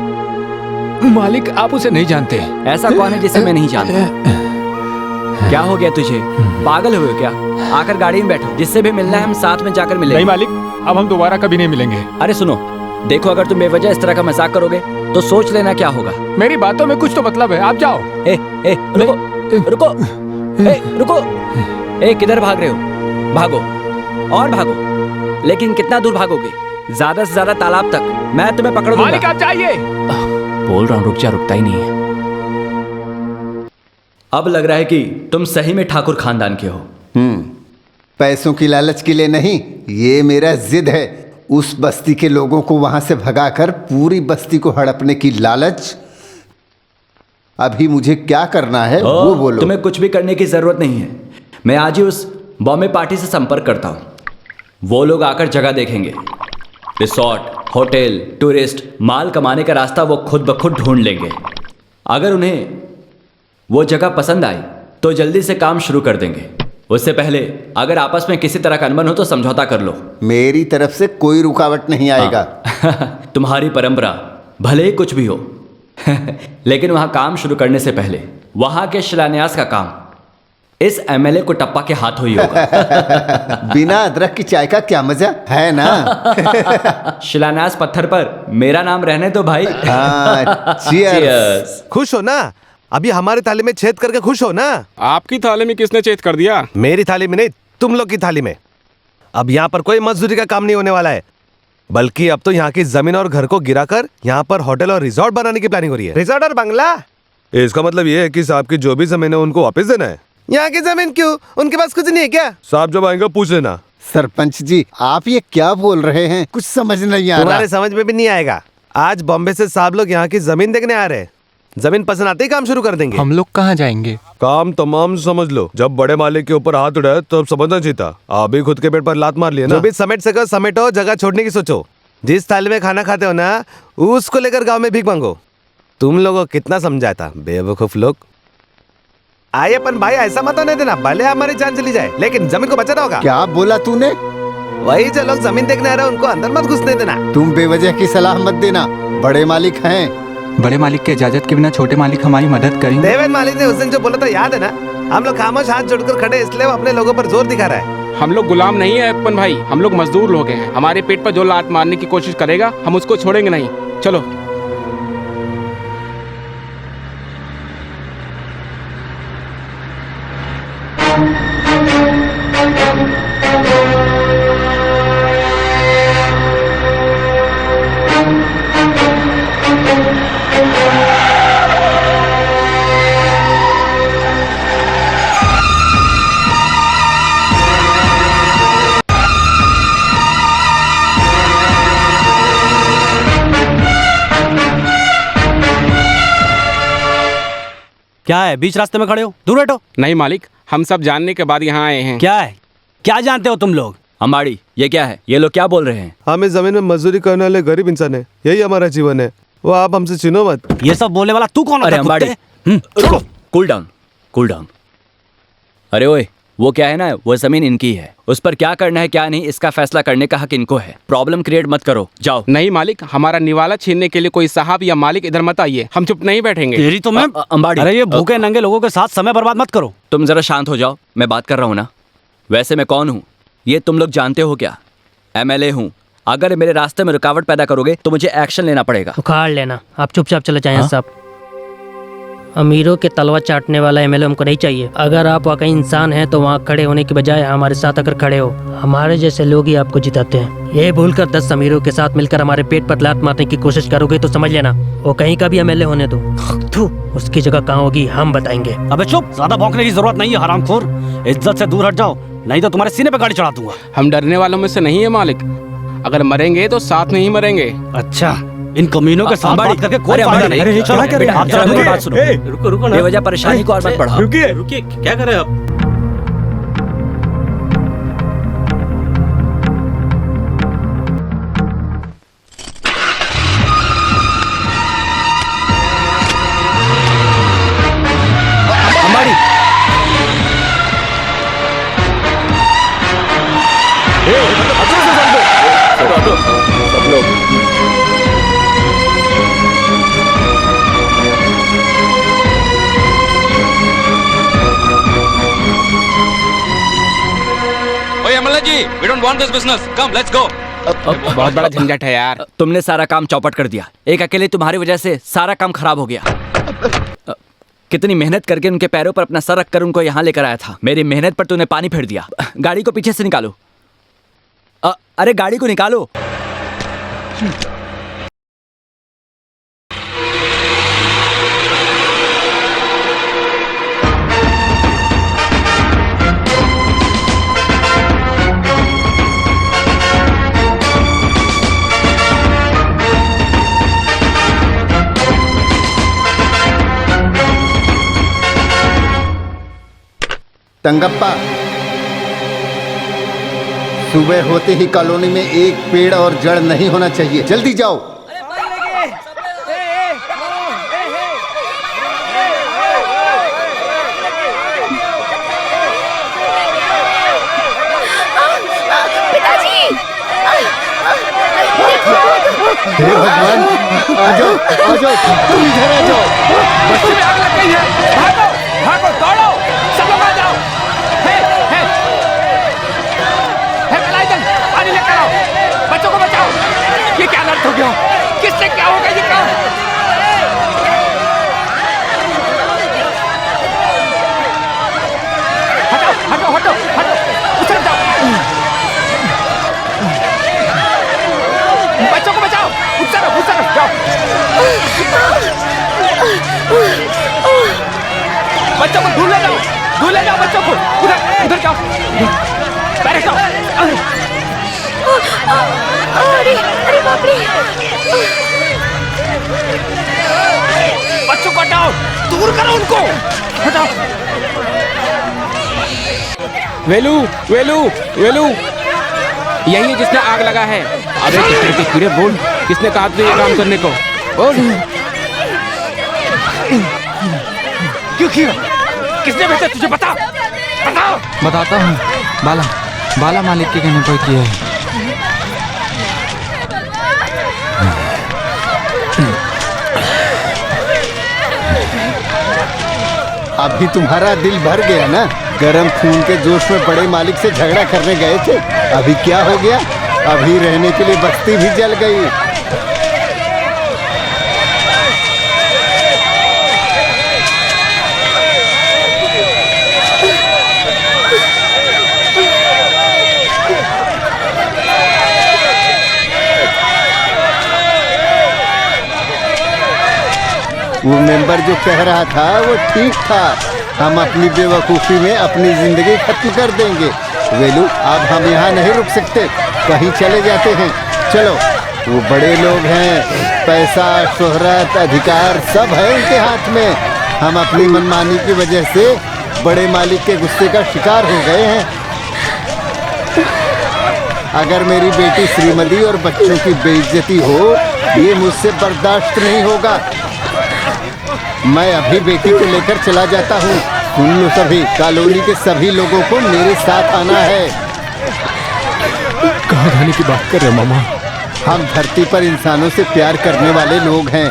मालिक, आप उसे नहीं जानते। ऐसा कौन है जिसे मैं नहीं जानता? क्या हो गया तुझे? पागल हुए क्या? आकर गाड़ी में बैठो, जिससे भी मिलना है हम साथ में जाकर मिलेंगे। नहीं मालिक, अब हम दोबारा कभी नहीं मिलेंगे। अरे सुनो, देखो, अगर तुम बेवजह इस तरह का मजाक करोगे तो सोच लेना क्या होगा। मेरी बातों में कुछ तो मतलब है, आप जाओ। रुको, रुको, रुको। किधर भाग रहे हो? भागो और भागो, लेकिन कितना दूर भागोगे? ज्यादा से ज्यादा तालाब तक। मैं तुम्हें पकड़ दूंगा। मालिक, आप जाइए। बोल रहा हूँ, रुक जा, रुकता ही नहीं है। अब लग रहा है कि तुम सही में ठाकुर खानदान के हो। पैसों की लालच के लिए नहीं, ये मेरा जिद है। उस बस्ती के लोगों को वहां से भगाकर पूरी बस्ती को हड़पने की लालच। अभी मुझे क्या करना है वो बोलो। तुम्हें कुछ भी करने की जरूरत नहीं है। मैं आज ही उस बॉम्बे पार्टी से संपर्क करता हूँ। वो लोग आकर जगह देखेंगे, रिसोर्ट, होटल, टूरिस्ट, माल कमाने का रास्ता वो खुद ब खुद ढूंढ लेंगे। अगर उन्हें वो जगह पसंद आई तो जल्दी से काम शुरू कर देंगे। उससे पहले अगर आपस में किसी तरह का अनबन हो तो समझौता कर लो। मेरी तरफ से कोई रुकावट नहीं आएगा। तुम्हारी परंपरा भले ही कुछ भी हो लेकिन वहां काम शुरू करने से पहले वहां के शिलान्यास का काम इस एमएलए को टप्पा के हाथों ही होगा। बिना अदरक की चाय का क्या मजा है ना। शिलान्यास पत्थर पर मेरा नाम रहने दो भाई। Cheers। खुश हो ना? अभी हमारी थाली में छेद करके खुश हो ना? आपकी थाली में किसने छेद कर दिया? मेरी थाली में नहीं, तुम लोग की थाली में। अब यहाँ पर कोई मजदूरी का काम नहीं होने वाला है, बल्कि अब तो यहाँ की जमीन और घर को गिराकर यहाँ पर होटल और रिजॉर्ट बनाने की प्लानिंग हो रही है। रिजॉर्ट और बंगला? इसका मतलब ये है कि साहब की जो भी जमीन है उनको वापस देना है। यहाँ की जमीन क्यों? उनके पास कुछ नहीं है क्या? साहब जब आएंगे पूछ लेना। सरपंच जी, आप ये क्या बोल रहे हैं? कुछ समझ नहीं आ रहा। तुम्हारे समझ में भी नहीं आएगा। आज बॉम्बे से साहब लोग यहाँ की जमीन देखने आ रहे हैं। जमीन पसंद आते ही काम शुरू कर देंगे। हम लोग कहाँ जाएंगे? काम तमाम समझ लो। जब बड़े मालिक के ऊपर हाथ उड़ाए तो समझना चाहिए। आप भी खुद के पेट पर लात मार लिए ना। जो भी समेट सको समेटो, जगह छोड़ने की सोचो। जिस थाली में खाना खाते हो ना, उसको लेकर गांव में भीख मांगो। तुम लोगों को कितना समझाया था, बेवकूफ लोग। आइए अपन भाई, ऐसा मत होने देना। भले हमारी जान चली जाए लेकिन जमीन को बचाना होगा। क्या बोला तूने? वही जो लोग जमीन देखने आ रहे हैं उनको अंदर मत घुसने देना। तुम बेवजह की सलाह मत देना। बड़े मालिक हैं। बड़े मालिक के इजाजत के बिना छोटे मालिक हमारी मदद करेंगे। देवेंद्र मालिक ने उस दिन जो बोला था याद है ना? हम लोग खामोश हाथ जोड़कर खड़े, इसलिए वो अपने लोगों पर जोर दिखा रहा है। हम लोग गुलाम नहीं है अपन भाई, हम लोग मजदूर लोग हैं। हमारे पेट पर जो लात मारने की कोशिश करेगा हम उसको छोड़ेंगे नहीं। चलो। क्या है, बीच रास्ते में खड़े हो? दूर हटो। नहीं मालिक, हम सब जानने के बाद यहाँ आए हैं। क्या है? क्या जानते हो तुम लोग? अंबाड़ी, ये क्या है? ये लोग क्या बोल रहे हैं? हम इस जमीन में मजदूरी करने वाले गरीब इंसान है, यही हमारा जीवन है। वो आप हमसे छीनो मत। ये सब बोलने वाला तू कौन? अरे अंबाड़ी, कूल डाउन, कूल डाउन। अरे ओए, वो क्या है ना, वो जमीन इनकी है। उस पर क्या करना है क्या नहीं, इसका फैसला करने का हक इनको है। प्रॉब्लम क्रिएट मत करो, जाओ। नहीं मालिक, हमारा निवाला छीनने के लिए कोई साहब या मालिक इधर मत आइए। हम चुप नहीं बैठेंगे। तेरी तो मैं अंबाड़ी। अरे ये भूखे नंगे लोगों के साथ समय बर्बाद मत करो। तुम जरा शांत हो जाओ, मैं बात कर रहा हूँ ना। वैसे मैं कौन हूँ ये तुम लोग जानते हो क्या? एमएलए हूँ। अगर मेरे रास्ते में रुकावट पैदा करोगे तो मुझे एक्शन लेना पड़ेगा। उखाड़ लेना। आप चुपचाप चले जाएं साहब। अमीरों के तलवा चाटने वाला एमएलए हमको नहीं चाहिए। अगर आप वाकई इंसान हैं तो वहाँ खड़े होने की बजाय हमारे साथ अगर खड़े हो, हमारे जैसे लोग ही आपको जिताते हैं। ये भूलकर 10 अमीरों के साथ मिलकर हमारे पेट पर लात मारने की कोशिश करोगे तो समझ लेना वो कहीं का भी एमएलए होने दो, उसकी जगह कहाँ होगी हम बताएंगे। अबे चुप, ज्यादा भौंकने की जरूरत नहीं है हरामखोर। इज्जत से दूर हट जाओ, नहीं तो तुम्हारे सीने पे गाड़ी चढ़ा दूंगा। हम डरने वालों में से नहीं है मालिक। अगर मरेंगे तो साथ में ही मरेंगे। अच्छा, इन कमीनों के साथ बात करके कोई फायदा नहीं। अरे चलो बेटा, आप जरा मेरी बात सुनो। रुको रुको ना। बेवजह परेशानी को और मत बढ़ाओ। रुकिए रुकिए, क्या कर रहे हैं आप? सब लोग जी, we don't want this business. Come, let's go. बहुत बड़ा झंझट है यार। तुमने सारा काम चौपट कर दिया। एक अकेले तुम्हारी वजह से सारा काम खराब हो गया। कितनी मेहनत करके उनके पैरों पर अपना सर रखकर उनको यहाँ लेकर आया था। मेरी मेहनत पर तूने पानी फेर दिया। गाड़ी को पीछे से निकालो। अरे गाड़ी को निकालो। तंगप्पा, सुबह होते ही कॉलोनी में एक पेड़ और जड़ नहीं होना चाहिए। जल्दी जाओ। हे भगवान, आ जाओ, तुम इधर आ जाओ। बस्ती में आग लग गई है, भागो भागो, दौड़ो, सब लोग आ जाओ। मलाइकन, पानी लेकर आओ, बच्चों को बचाओ। ये क्या नर्क हो गया? किससे क्या हो गया? ये क्या? हटो हटो हटो, उतर जाओ। बच्चों को बचाओ, उतर जाओ। बच्चों को ढूंढ ले जाओ बच्चों को। उधर जाओ, बैठ जाओ। अरे बाप रे। बच्चों को हटाओ, दूर करो उनको, हटाओ। वेलू वेलू वेलू, यही है जिसने आग लगा है। अबे कितने के कीड़े, बोल किसने कहा तुझे ये काम करने को? बोल क्यों किया? किसने भेजा तुझे? बता। बताता हूँ। बाला मालिक के कहने पर किया है। अभी तुम्हारा दिल भर गया ना? गरम खून के जोश में बड़े मालिक से झगड़ा करने गए थे। अभी क्या हो गया? अभी रहने के लिए बस्ती भी जल गई। वो मेंबर जो कह रहा था वो ठीक था। हम अपनी बेवकूफ़ी में अपनी जिंदगी खत्म कर देंगे। वेलू, अब हम यहाँ नहीं रुक सकते, कहीं चले जाते हैं। चलो, वो बड़े लोग हैं, पैसा, शोहरत, अधिकार सब है उनके हाथ में। हम अपनी मनमानी की वजह से बड़े मालिक के गुस्से का शिकार हो गए हैं। अगर मेरी बेटी श्रीमती और बच्चों की बेइज्जती हो, ये मुझसे बर्दाश्त नहीं होगा। मैं अभी बेटी को लेकर चला जाता हूँ। सुन लो सभी, कॉलोनी के सभी लोगों को मेरे साथ आना है। कहाँ जाने की बात कर रहे हो मामा? हम धरती पर इंसानों से प्यार करने वाले लोग हैं।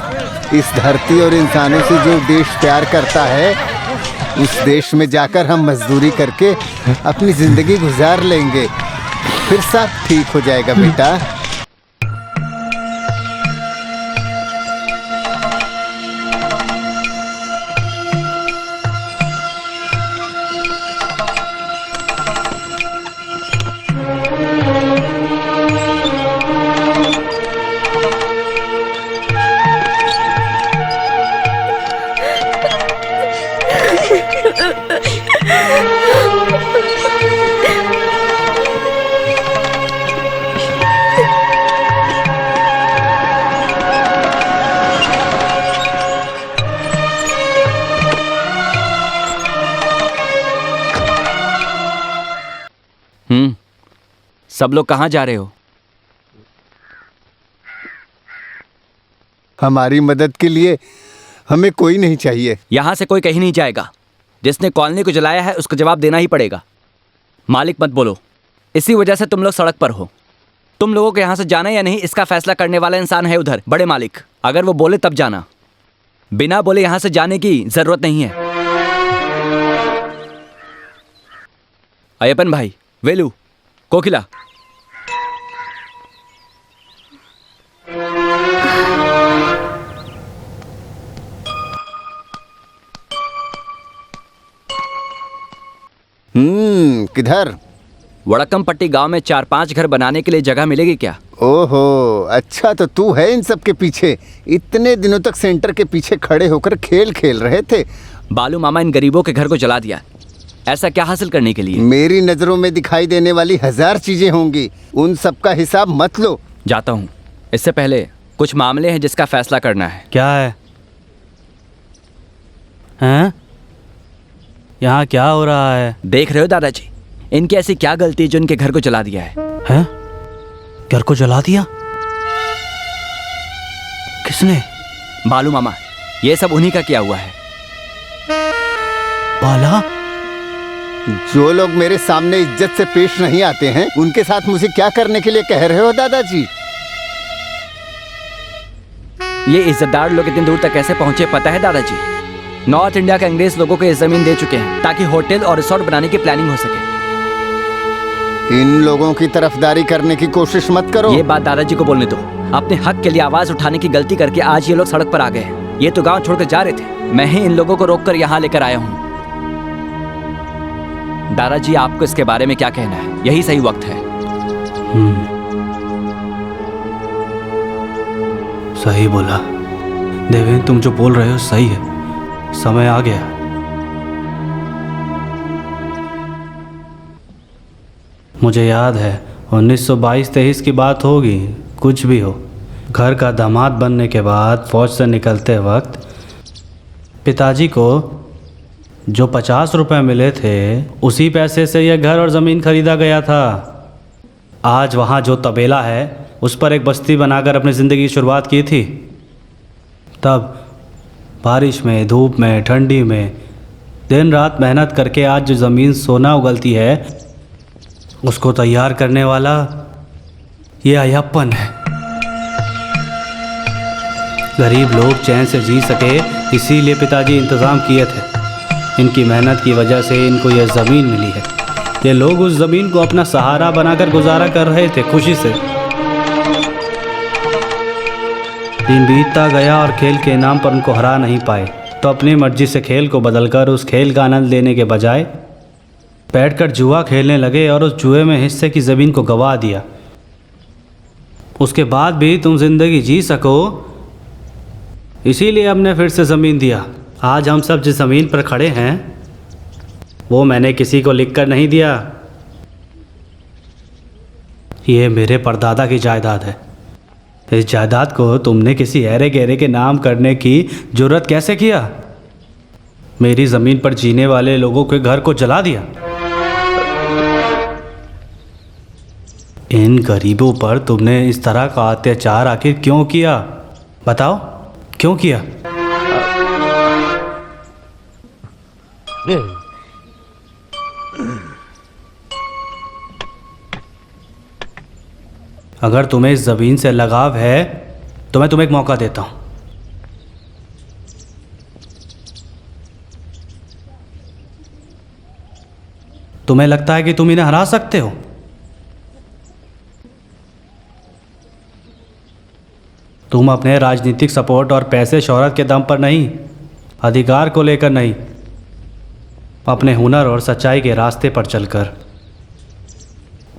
इस धरती और इंसानों से जो देश प्यार करता है, उस देश में जाकर हम मजदूरी करके अपनी जिंदगी गुजार लेंगे। फिर सब ठीक हो जाएगा बेटा। सब लोग कहाँ जा रहे हो? हमारी मदद के लिए हमें कोई नहीं चाहिए। यहाँ से कोई कहीं नहीं जाएगा। जिसने कॉलोनी को जलाया है उसको जवाब देना ही पड़ेगा। मालिक मत बोलो, इसी वजह से तुम लोग सड़क पर हो। तुम लोगों को यहाँ से जाना या नहीं, इसका फैसला करने वाला इंसान है उधर, बड़े मालिक। अगर वो बोले तब जाना, बिना बोले यहाँ से जाने की जरूरत नहीं है। अय्यपन भाई, वेलू, कोकिला, किधर? वड़कमपट्टी गांव में 4-5 घर बनाने के लिए जगह मिलेगी क्या? ओहो, अच्छा तो तू है इन सब के पीछे। इतने दिनों तक सेंटर के पीछे खड़े होकर खेल खेल रहे थे। बालू मामा इन गरीबों के घर को जला दिया, ऐसा क्या हासिल करने के लिए? मेरी नजरों में दिखाई देने वाली 1000 चीजें होंगी, उन सब का हिसाब मत लो। जाता हूँ। इससे पहले कुछ मामले हैं जिसका फैसला करना है। क्या है? हैं? यहाँ क्या हो रहा है? देख रहे हो दादाजी, इनकी ऐसी क्या गलती जो इनके घर को जला दिया है? हैं? घर को जला दिया? किसने? बालू मामा, ये सब उन्हीं का किया हुआ है। बाला? जो लोग मेरे सामने इज्जत से पेश नहीं आते हैं, उनके साथ मुझे क्या करने के लिए कह रहे हो दादाजी? ये इज्जतदार लोग इतनी दूर तक कैसे पहुंचे पता है दादाजी? नॉर्थ इंडिया के अंग्रेज लोगों को ये जमीन दे चुके हैं ताकि होटल और रिसोर्ट बनाने की प्लानिंग हो सके। इन लोगों की तरफदारी करने की कोशिश मत करो। ये बात दादाजी को बोलने दो। अपने हक के लिए आवाज उठाने की गलती करके आज ये लोग सड़क पर आ गए हैं। ये तो गांव छोड़कर जा रहे थे, मैं ही इन लोगों को रोककर यहाँ लेकर आया हूँ। दादाजी, आपको इसके बारे में क्या कहना है? यही सही वक्त है। सही बोला देवेंद्र, तुम जो बोल रहे हो सही है। समय आ गया। मुझे याद है 1922-23 की बात होगी, कुछ भी हो। घर का दामाद बनने के बाद फौज से निकलते वक्त पिताजी को जो 50 रुपए मिले थे, उसी पैसे से यह घर और ज़मीन खरीदा गया था। आज वहाँ जो तबेला है, उस पर एक बस्ती बनाकर अपनी ज़िंदगी की शुरुआत की थी। तब बारिश में, धूप में, ठंडी में दिन रात मेहनत करके आज जो ज़मीन सोना उगलती है, उसको तैयार करने वाला ये अय्यप्पन है। गरीब लोग चैन से जी सके, इसीलिए पिताजी इंतज़ाम किए थे। इनकी मेहनत की वजह से इनको यह ज़मीन मिली है। ये लोग उस ज़मीन को अपना सहारा बनाकर गुजारा कर रहे थे खुशी से। दिन बीतता गया और खेल के नाम पर उनको हरा नहीं पाए, तो अपनी मर्जी से खेल को बदलकर उस खेल का आनंद लेने के बजाय बैठकर जुआ खेलने लगे और उस जुए में हिस्से की ज़मीन को गंवा दिया। उसके बाद भी तुम ज़िंदगी जी सको, इसीलिए हमने फिर से ज़मीन दिया। आज हम सब जिस ज़मीन पर खड़े हैं, वो मैंने किसी को लिख कर नहीं दिया। ये मेरे परदादा की जायदाद है। इस जायदाद को तुमने किसी ऐरे गहरे के नाम करने की जुर्रत कैसे किया? मेरी ज़मीन पर जीने वाले लोगों के घर को जला दिया। इन गरीबों पर तुमने इस तरह का अत्याचार आखिर क्यों किया? बताओ, क्यों किया? अगर तुम्हें इस ज़मीन से लगाव है तो मैं तुम्हें एक मौका देता हूं। तुम्हें लगता है कि तुम इन्हें हरा सकते हो? तुम अपने राजनीतिक सपोर्ट और पैसे शोहरत के दम पर नहीं, अधिकार को लेकर नहीं, अपने हुनर और सच्चाई के रास्ते पर चलकर।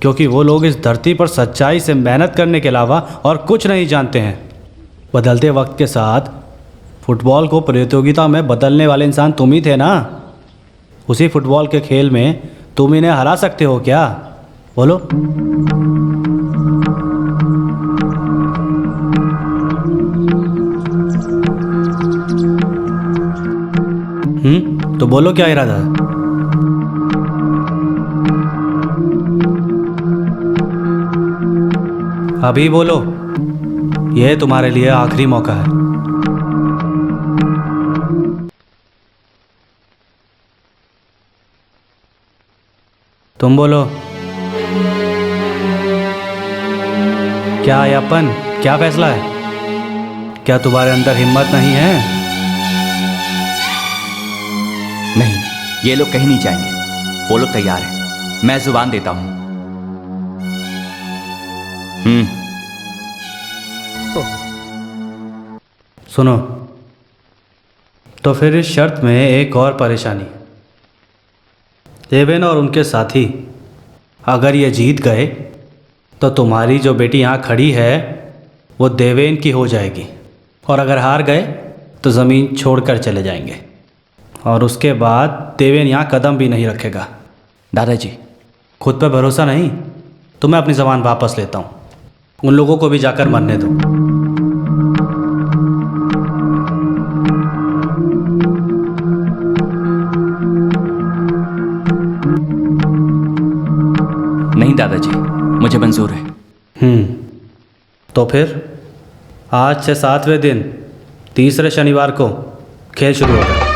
क्योंकि वो लोग इस धरती पर सच्चाई से मेहनत करने के अलावा और कुछ नहीं जानते हैं। बदलते वक्त के साथ फुटबॉल को प्रतियोगिता में बदलने वाले इंसान तुम ही थे ना। उसी फुटबॉल के खेल में तुम इन्हें हरा सकते हो क्या? बोलो। तो बोलो, क्या इरादा है? अभी बोलो, यह तुम्हारे लिए आखिरी मौका है। तुम बोलो। क्या अय्यप्पन, क्या फैसला है? क्या तुम्हारे अंदर हिम्मत नहीं है? नहीं, ये लोग कहीं नहीं जाएंगे। वो लोग तैयार हैं। मैं जुबान देता हूं। सुनो, तो फिर इस शर्त में एक और परेशानी। देवेन और उनके साथी अगर ये जीत गए तो तुम्हारी जो बेटी यहाँ खड़ी है वो देवेन की हो जाएगी, और अगर हार गए तो ज़मीन छोड़कर चले जाएंगे, और उसके बाद देवेन यहाँ कदम भी नहीं रखेगा। दादाजी, खुद पर भरोसा नहीं तो मैं अपनी ज़बान वापस लेता हूँ। उन लोगों को भी जाकर मरने दो। नहीं दादाजी, मुझे मंजूर है। तो फिर आज से 7वें दिन तीसरे शनिवार को खेल शुरू होगा।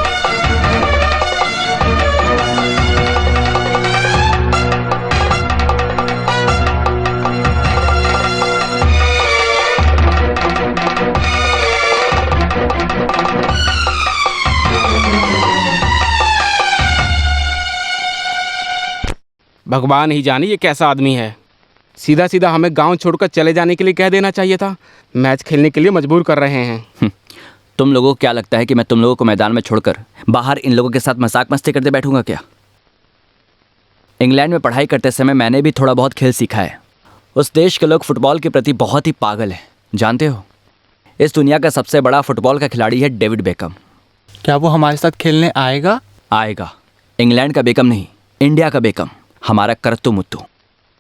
भगवान ही जाने ये कैसा आदमी है। सीधा सीधा हमें गांव छोड़कर चले जाने के लिए कह देना चाहिए था। मैच खेलने के लिए मजबूर कर रहे हैं। तुम लोगों को क्या लगता है कि मैं तुम लोगों को मैदान में छोड़कर बाहर इन लोगों के साथ मजाक मस्ती करते बैठूंगा क्या? इंग्लैंड में पढ़ाई करते समय मैंने भी थोड़ा बहुत खेल सीखा है। उस देश के लोग फुटबॉल के प्रति बहुत ही पागल हैं, जानते हो। इस दुनिया का सबसे बड़ा फुटबॉल का खिलाड़ी है डेविड बेकम। क्या वो हमारे साथ खेलने आएगा? आएगा। इंग्लैंड का बेकम नहीं, इंडिया का बेकम। हमारा करतु मुत्तू।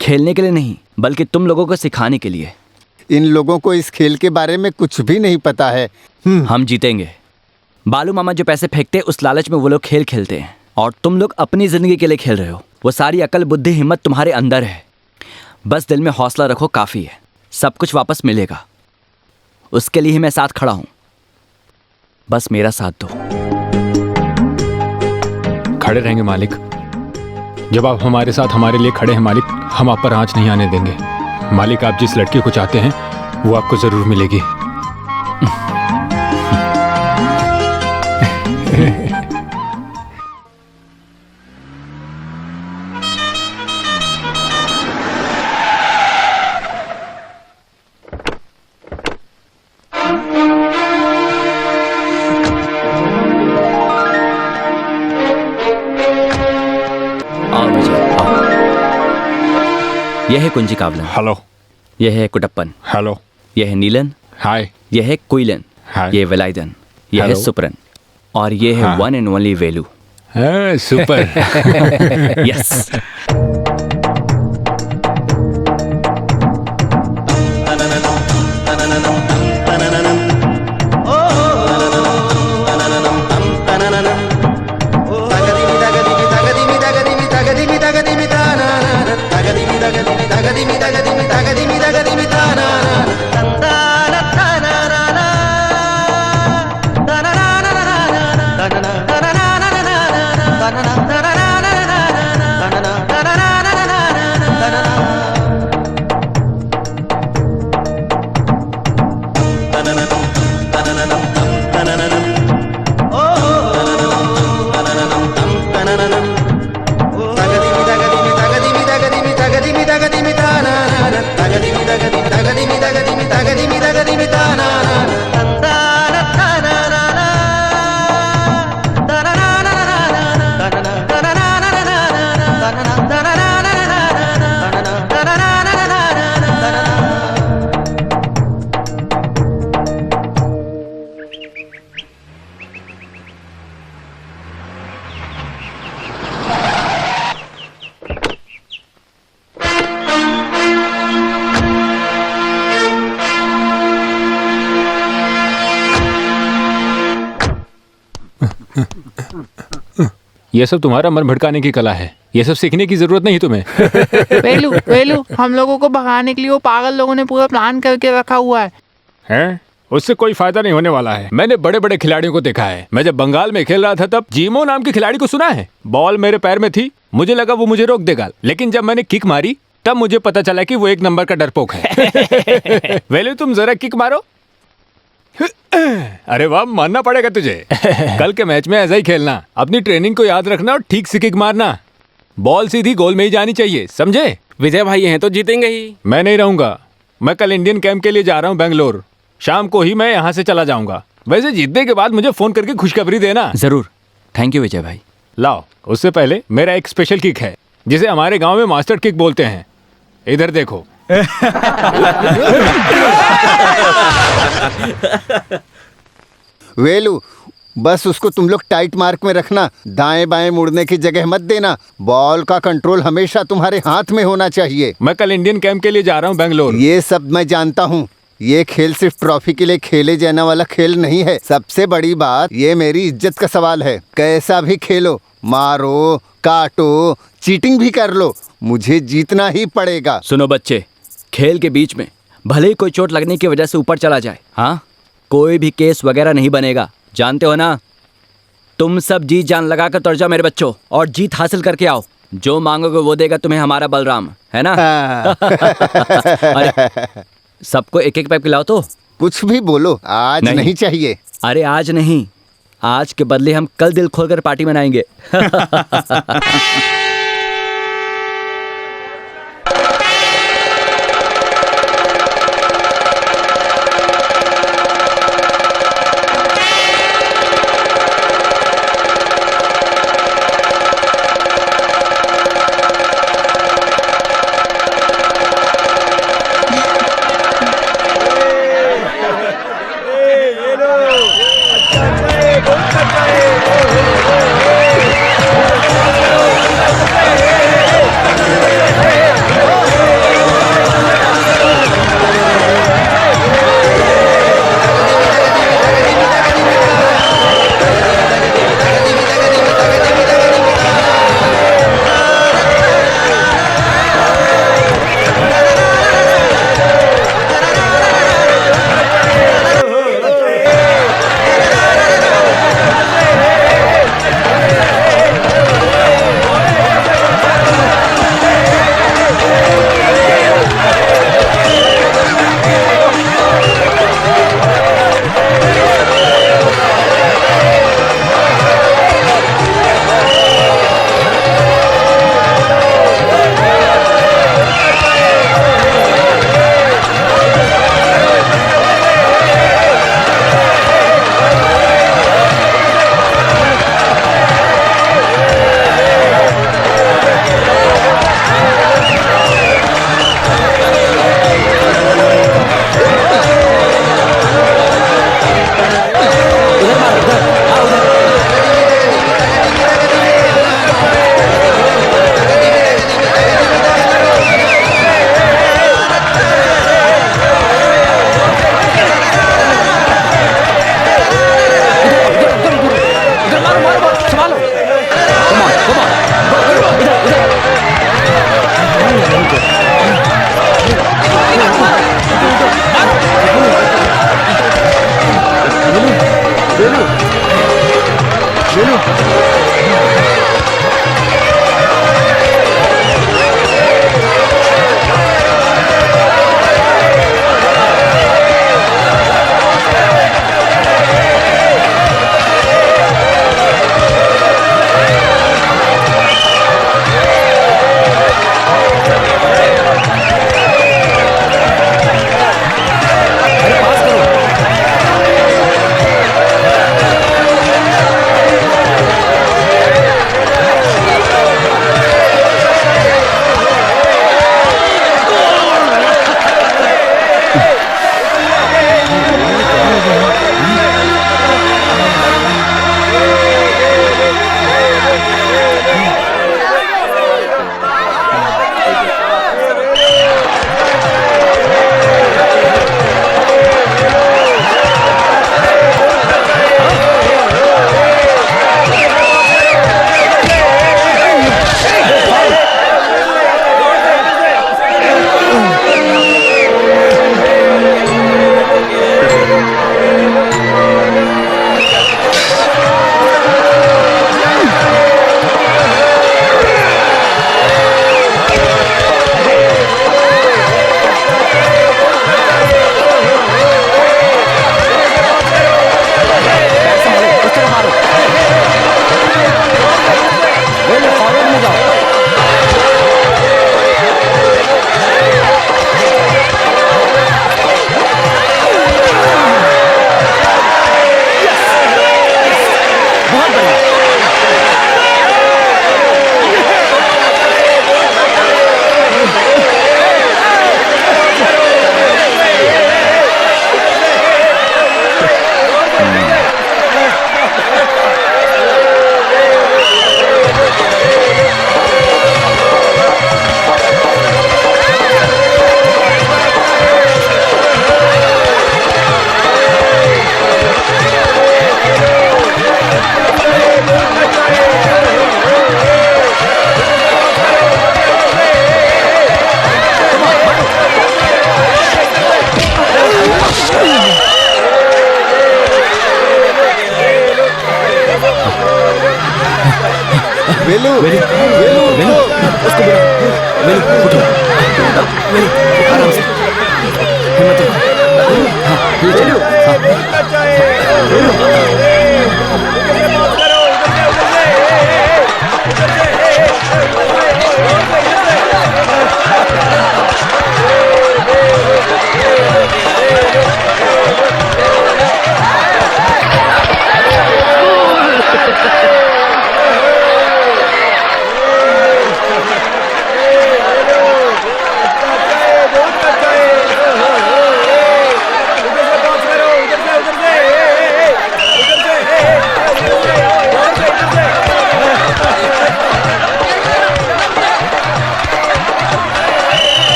खेलने के लिए नहीं, बल्कि तुम लोगों को सिखाने के लिए। इन लोगों को इस खेल के बारे में कुछ भी नहीं पता है। हम जीतेंगे। बालू मामा जो पैसे फेंकते उस लालच में वो लोग खेल खेलते हैं, और तुम लोग अपनी जिंदगी के लिए खेल रहे हो। वो सारी अकल, बुद्धि, हिम्मत तुम्हारे अंदर है। बस दिल में हौसला रखो, काफी है। सब कुछ वापस मिलेगा। उसके लिए ही मैं साथ खड़ा हूं। बस मेरा साथ दो। खड़े रहेंगे मालिक। जब आप हमारे साथ हमारे लिए खड़े हैं मालिक, हम आप पर आंच नहीं आने देंगे। मालिक, आप जिस लड़की को चाहते हैं वो आपको जरूर मिलेगी। यह है कुंजी कावलन। हेलो। यह है कुटप्पन। हेलो। यह है नीलन। हाय। यह है कुइलन। हाय। यह है वेलाइदन। यह है सुपरन। और यह है one and only Velu. Super. Yes. ये सब तुम्हारा मन भटकाने की कला है। ये सब सीखने की जरूरत नहीं तुम्हें। वेलू, हम लोगों को भगाने के लिए वो पागल लोगों ने पूरा प्लान करके रखा हुआ है। हैं? उससे कोई फायदा नहीं होने वाला है। मैंने बड़े बड़े खिलाड़ियों को देखा है। मैं जब बंगाल में खेल रहा था तब जीमो नाम के खिलाड़ी को सुना है। बॉल मेरे पैर में थी, मुझे लगा वो मुझे रोक देगा, लेकिन जब मैंने किक मारी तब मुझे पता चला कि वो एक नंबर का डरपोक है। वेलू, तुम जरा किक मारो। अरे वाह, मानना पड़ेगा तुझे। कल के मैच में ऐसा ही खेलना। अपनी ट्रेनिंग को याद रखना और ठीक से किक मारना। बॉल सीधी गोल में ही जानी चाहिए, समझे? विजय भाई हैं तो जीतेंगे ही। मैं नहीं रहूंगा। मैं कल इंडियन कैंप के लिए जा रहा हूँ बेंगलोर। शाम को ही मैं यहाँ से चला जाऊंगा। वैसे जीतने के बाद मुझे फोन करके खुशखबरी देना। जरूर। थैंक यू विजय भाई। लाओ, उससे पहले मेरा एक स्पेशल किक है जिसे हमारे गांव में मास्टर किक बोलते हैं। इधर देखो। वेलू, बस उसको तुम लोग टाइट मार्क में रखना। दाएं बाएं मुड़ने की जगह मत देना। बॉल का कंट्रोल हमेशा तुम्हारे हाथ में होना चाहिए। मैं कल इंडियन कैंप के लिए जा रहा हूँ बेंगलोर। ये सब मैं जानता हूँ। ये खेल सिर्फ ट्रॉफी के लिए खेले जाने वाला खेल नहीं है। सबसे बड़ी बात, ये मेरी इज्जत का सवाल है। कैसा भी खेलो, मारो, काटो, चीटिंग भी कर लो, मुझे जीतना ही पड़ेगा। सुनो बच्चे, खेल के बीच में भले ही कोई चोट लगने की वजह से ऊपर चला जाए, हाँ, कोई भी केस वगैरह नहीं बनेगा, जानते हो ना। तुम सब जी जान लगा कर तुर जाओ मेरे बच्चों, और जीत हासिल करके आओ। जो मांगोगे वो देगा तुम्हें हमारा बलराम, है ना? अरे सबको एक एक पैप खिलाओ तो। कुछ भी बोलो, आज नहीं चाहिए। अरे आज नहीं, आज के बदले हम कल दिल खोलकर पार्टी मनाएंगे। वेलू वेलू उसको बुला। वेलू उठो। वेलू आराम से, हिम्मत रखो। हाँ ले चलो।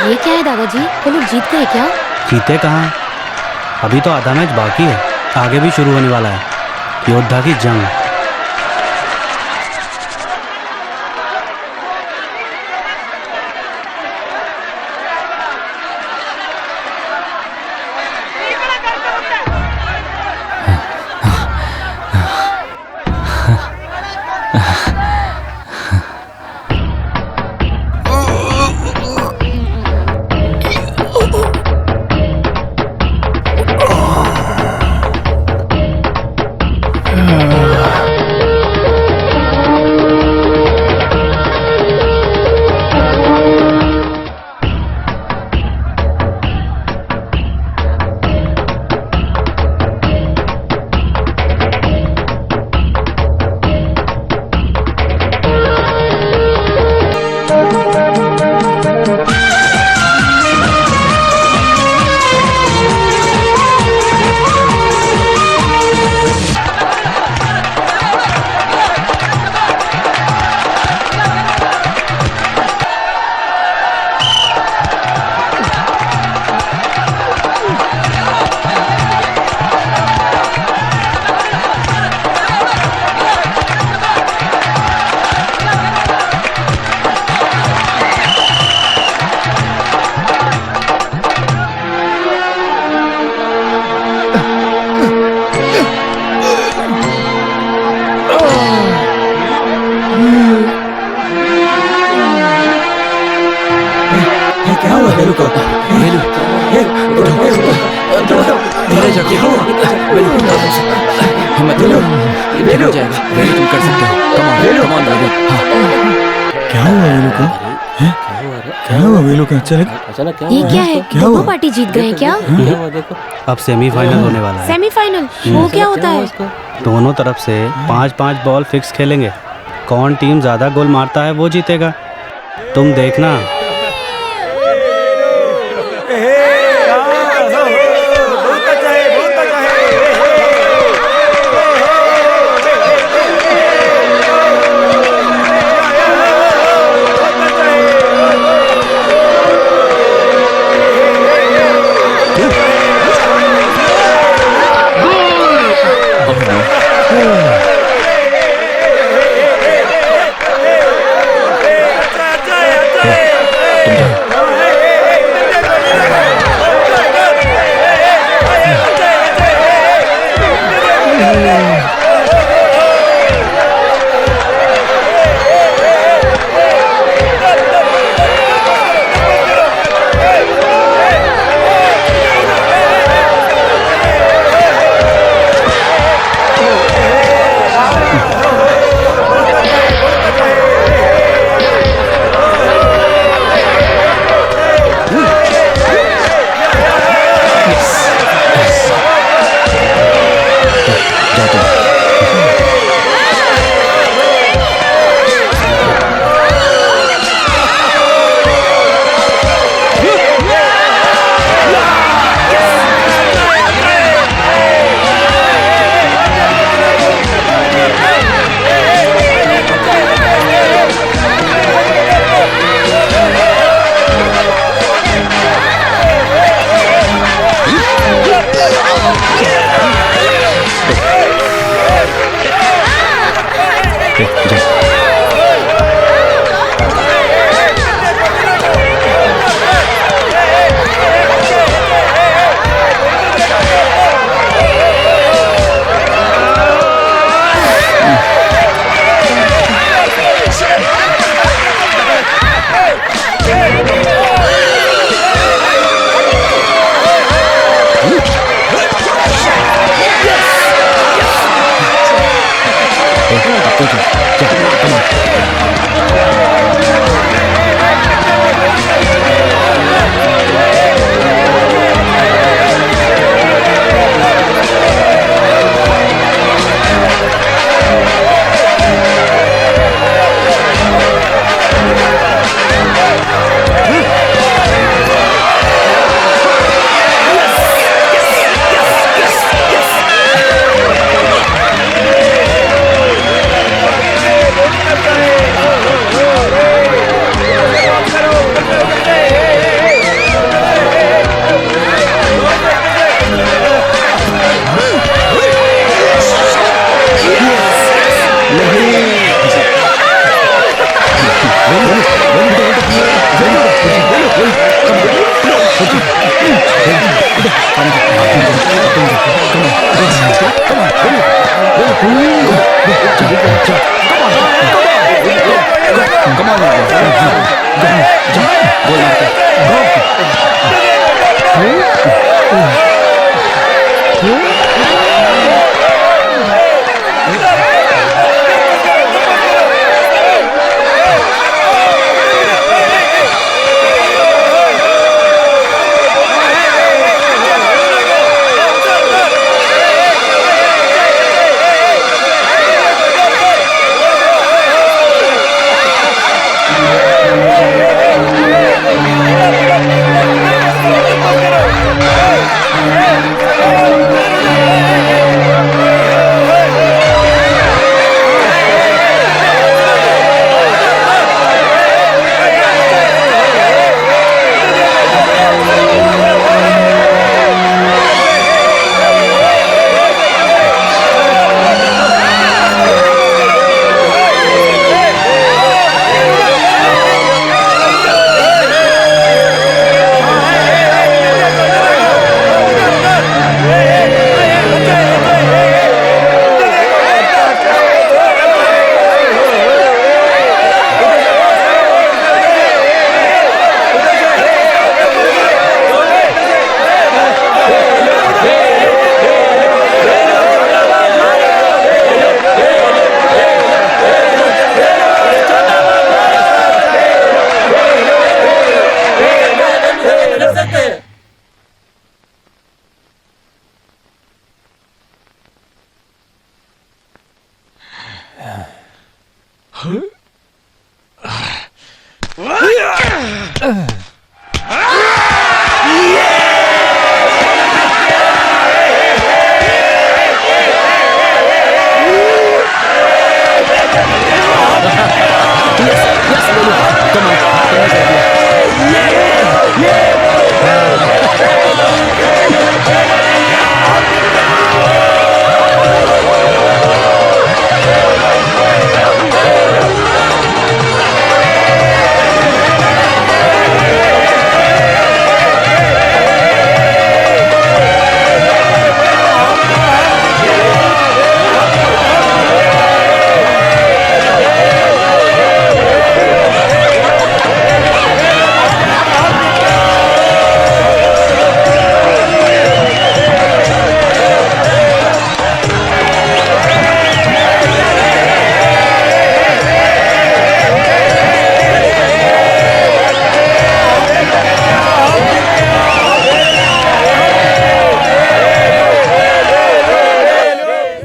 ये क्या है दादाजी, वो लोग जीत गए क्या? जीते कहाँ, अभी तो आधा मैच बाकी है, आगे भी शुरू होने वाला है योद्धा की जंग। ये क्या है, दोनों पार्टी जीत गए क्या? अब सेमीफाइनल होने वाला है। सेमीफाइनल वो क्या होता है? दोनों तरफ से 5-5 बॉल फिक्स खेलेंगे, कौन टीम ज्यादा गोल मारता है वो जीतेगा, तुम देखना। जाता हूँ।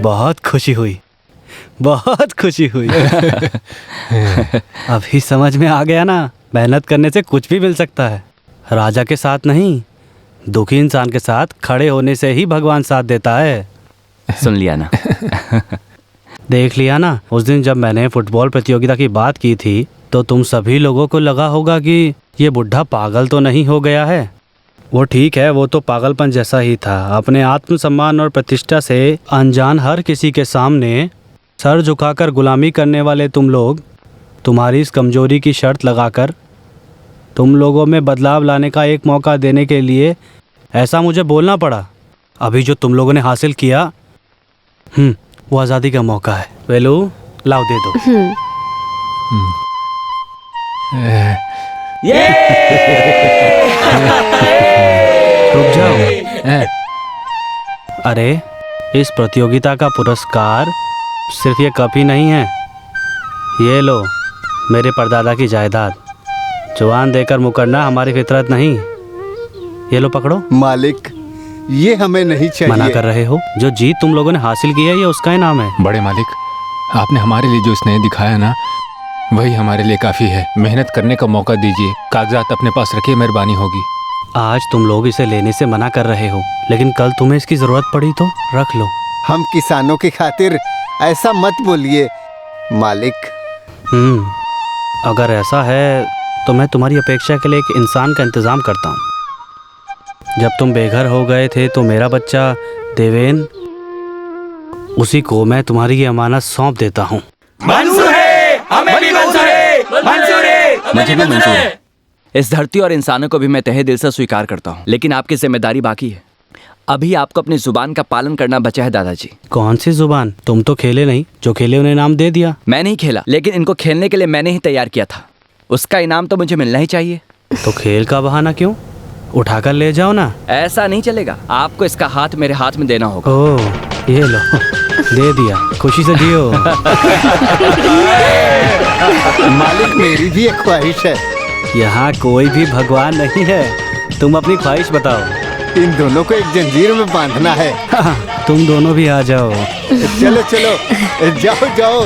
बहुत खुशी हुई, बहुत खुशी हुई। अभी समझ में आ गया ना, मेहनत करने से कुछ भी मिल सकता है। राजा के साथ नहीं, दुखी इंसान के साथ खड़े होने से ही भगवान साथ देता है। सुन लिया ना? देख लिया ना, उस दिन जब मैंने फुटबॉल प्रतियोगिता की बात की थी तो तुम सभी लोगों को लगा होगा कि ये बुढ़ा पागल तो नहीं हो गया है। वो ठीक है, वो तो पागलपन जैसा ही था। अपने आत्मसम्मान और प्रतिष्ठा से अनजान हर किसी के सामने सर झुकाकर गुलामी करने वाले तुम लोग, तुम्हारी इस कमजोरी की शर्त लगाकर तुम लोगों में बदलाव लाने का एक मौका देने के लिए ऐसा मुझे बोलना पड़ा। अभी जो तुम लोगों ने हासिल किया वो आज़ादी का मौका है। वेलू, लाओ दे दो। रुक जाओ। अरे, इस प्रतियोगिता का पुरस्कार सिर्फ ये कप ही नहीं है, ये लो मेरे परदादा की जायदाद। जवान देकर मुकरना हमारी फितरत नहीं। ये लो पकड़ो। मालिक, ये हमें नहीं चाहिए। मना कर रहे हो? जो जीत तुम लोगों ने हासिल की है ये उसका इनाम है। बड़े मालिक, आपने हमारे लिए जो स्नेह दिखाया ना, वही हमारे लिए काफ़ी है। मेहनत करने का मौका दीजिए, कागजात अपने पास रखिए, मेहरबानी होगी। आज तुम लोग इसे लेने से मना कर रहे हो, लेकिन कल तुम्हें इसकी ज़रूरत पड़ी तो रख लो। हम किसानों की खातिर ऐसा मत बोलिए मालिक। अगर ऐसा है तो मैं तुम्हारी अपेक्षा के लिए एक इंसान का इंतज़ाम करता हूँ। जब तुम बेघर हो गए थे तो मेरा बच्चा देवेन, उसी को मैं तुम्हारी ये अमानत सौंप देता हूँ। मंजूर है, हमें भी मंजूर है, मंजूर है, मुझे भी मंजूर है। इस धरती और इंसानों को भी मैं तहे दिल से स्वीकार करता हूँ, लेकिन आपकी जिम्मेदारी बाकी है। अभी आपको अपनी जुबान का पालन करना बचा है दादाजी। कौन सी जुबान? तुम तो खेले नहीं, जो खेले उन्हें इनाम दे दिया। मैं नहीं खेला, लेकिन इनको खेलने के लिए मैंने ही तैयार किया था। उसका इनाम तो मुझे मिलना ही चाहिए। तो खेल का बहाना क्यों? उठाकर ले जाओ ना। ऐसा नहीं चलेगा, आपको इसका हाथ मेरे हाथ में देना होगा। ओह, ये लो, दे दिया। खुशी से जियो। मालिक, मेरी भी एक ख्वाहिश है। यहाँ कोई भी भगवान नहीं है, तुम अपनी ख्वाहिश बताओ। इन दोनों को एक जंजीर में बांधना है। तुम दोनों भी आ जाओ। चलो चलो, जाओ जाओ।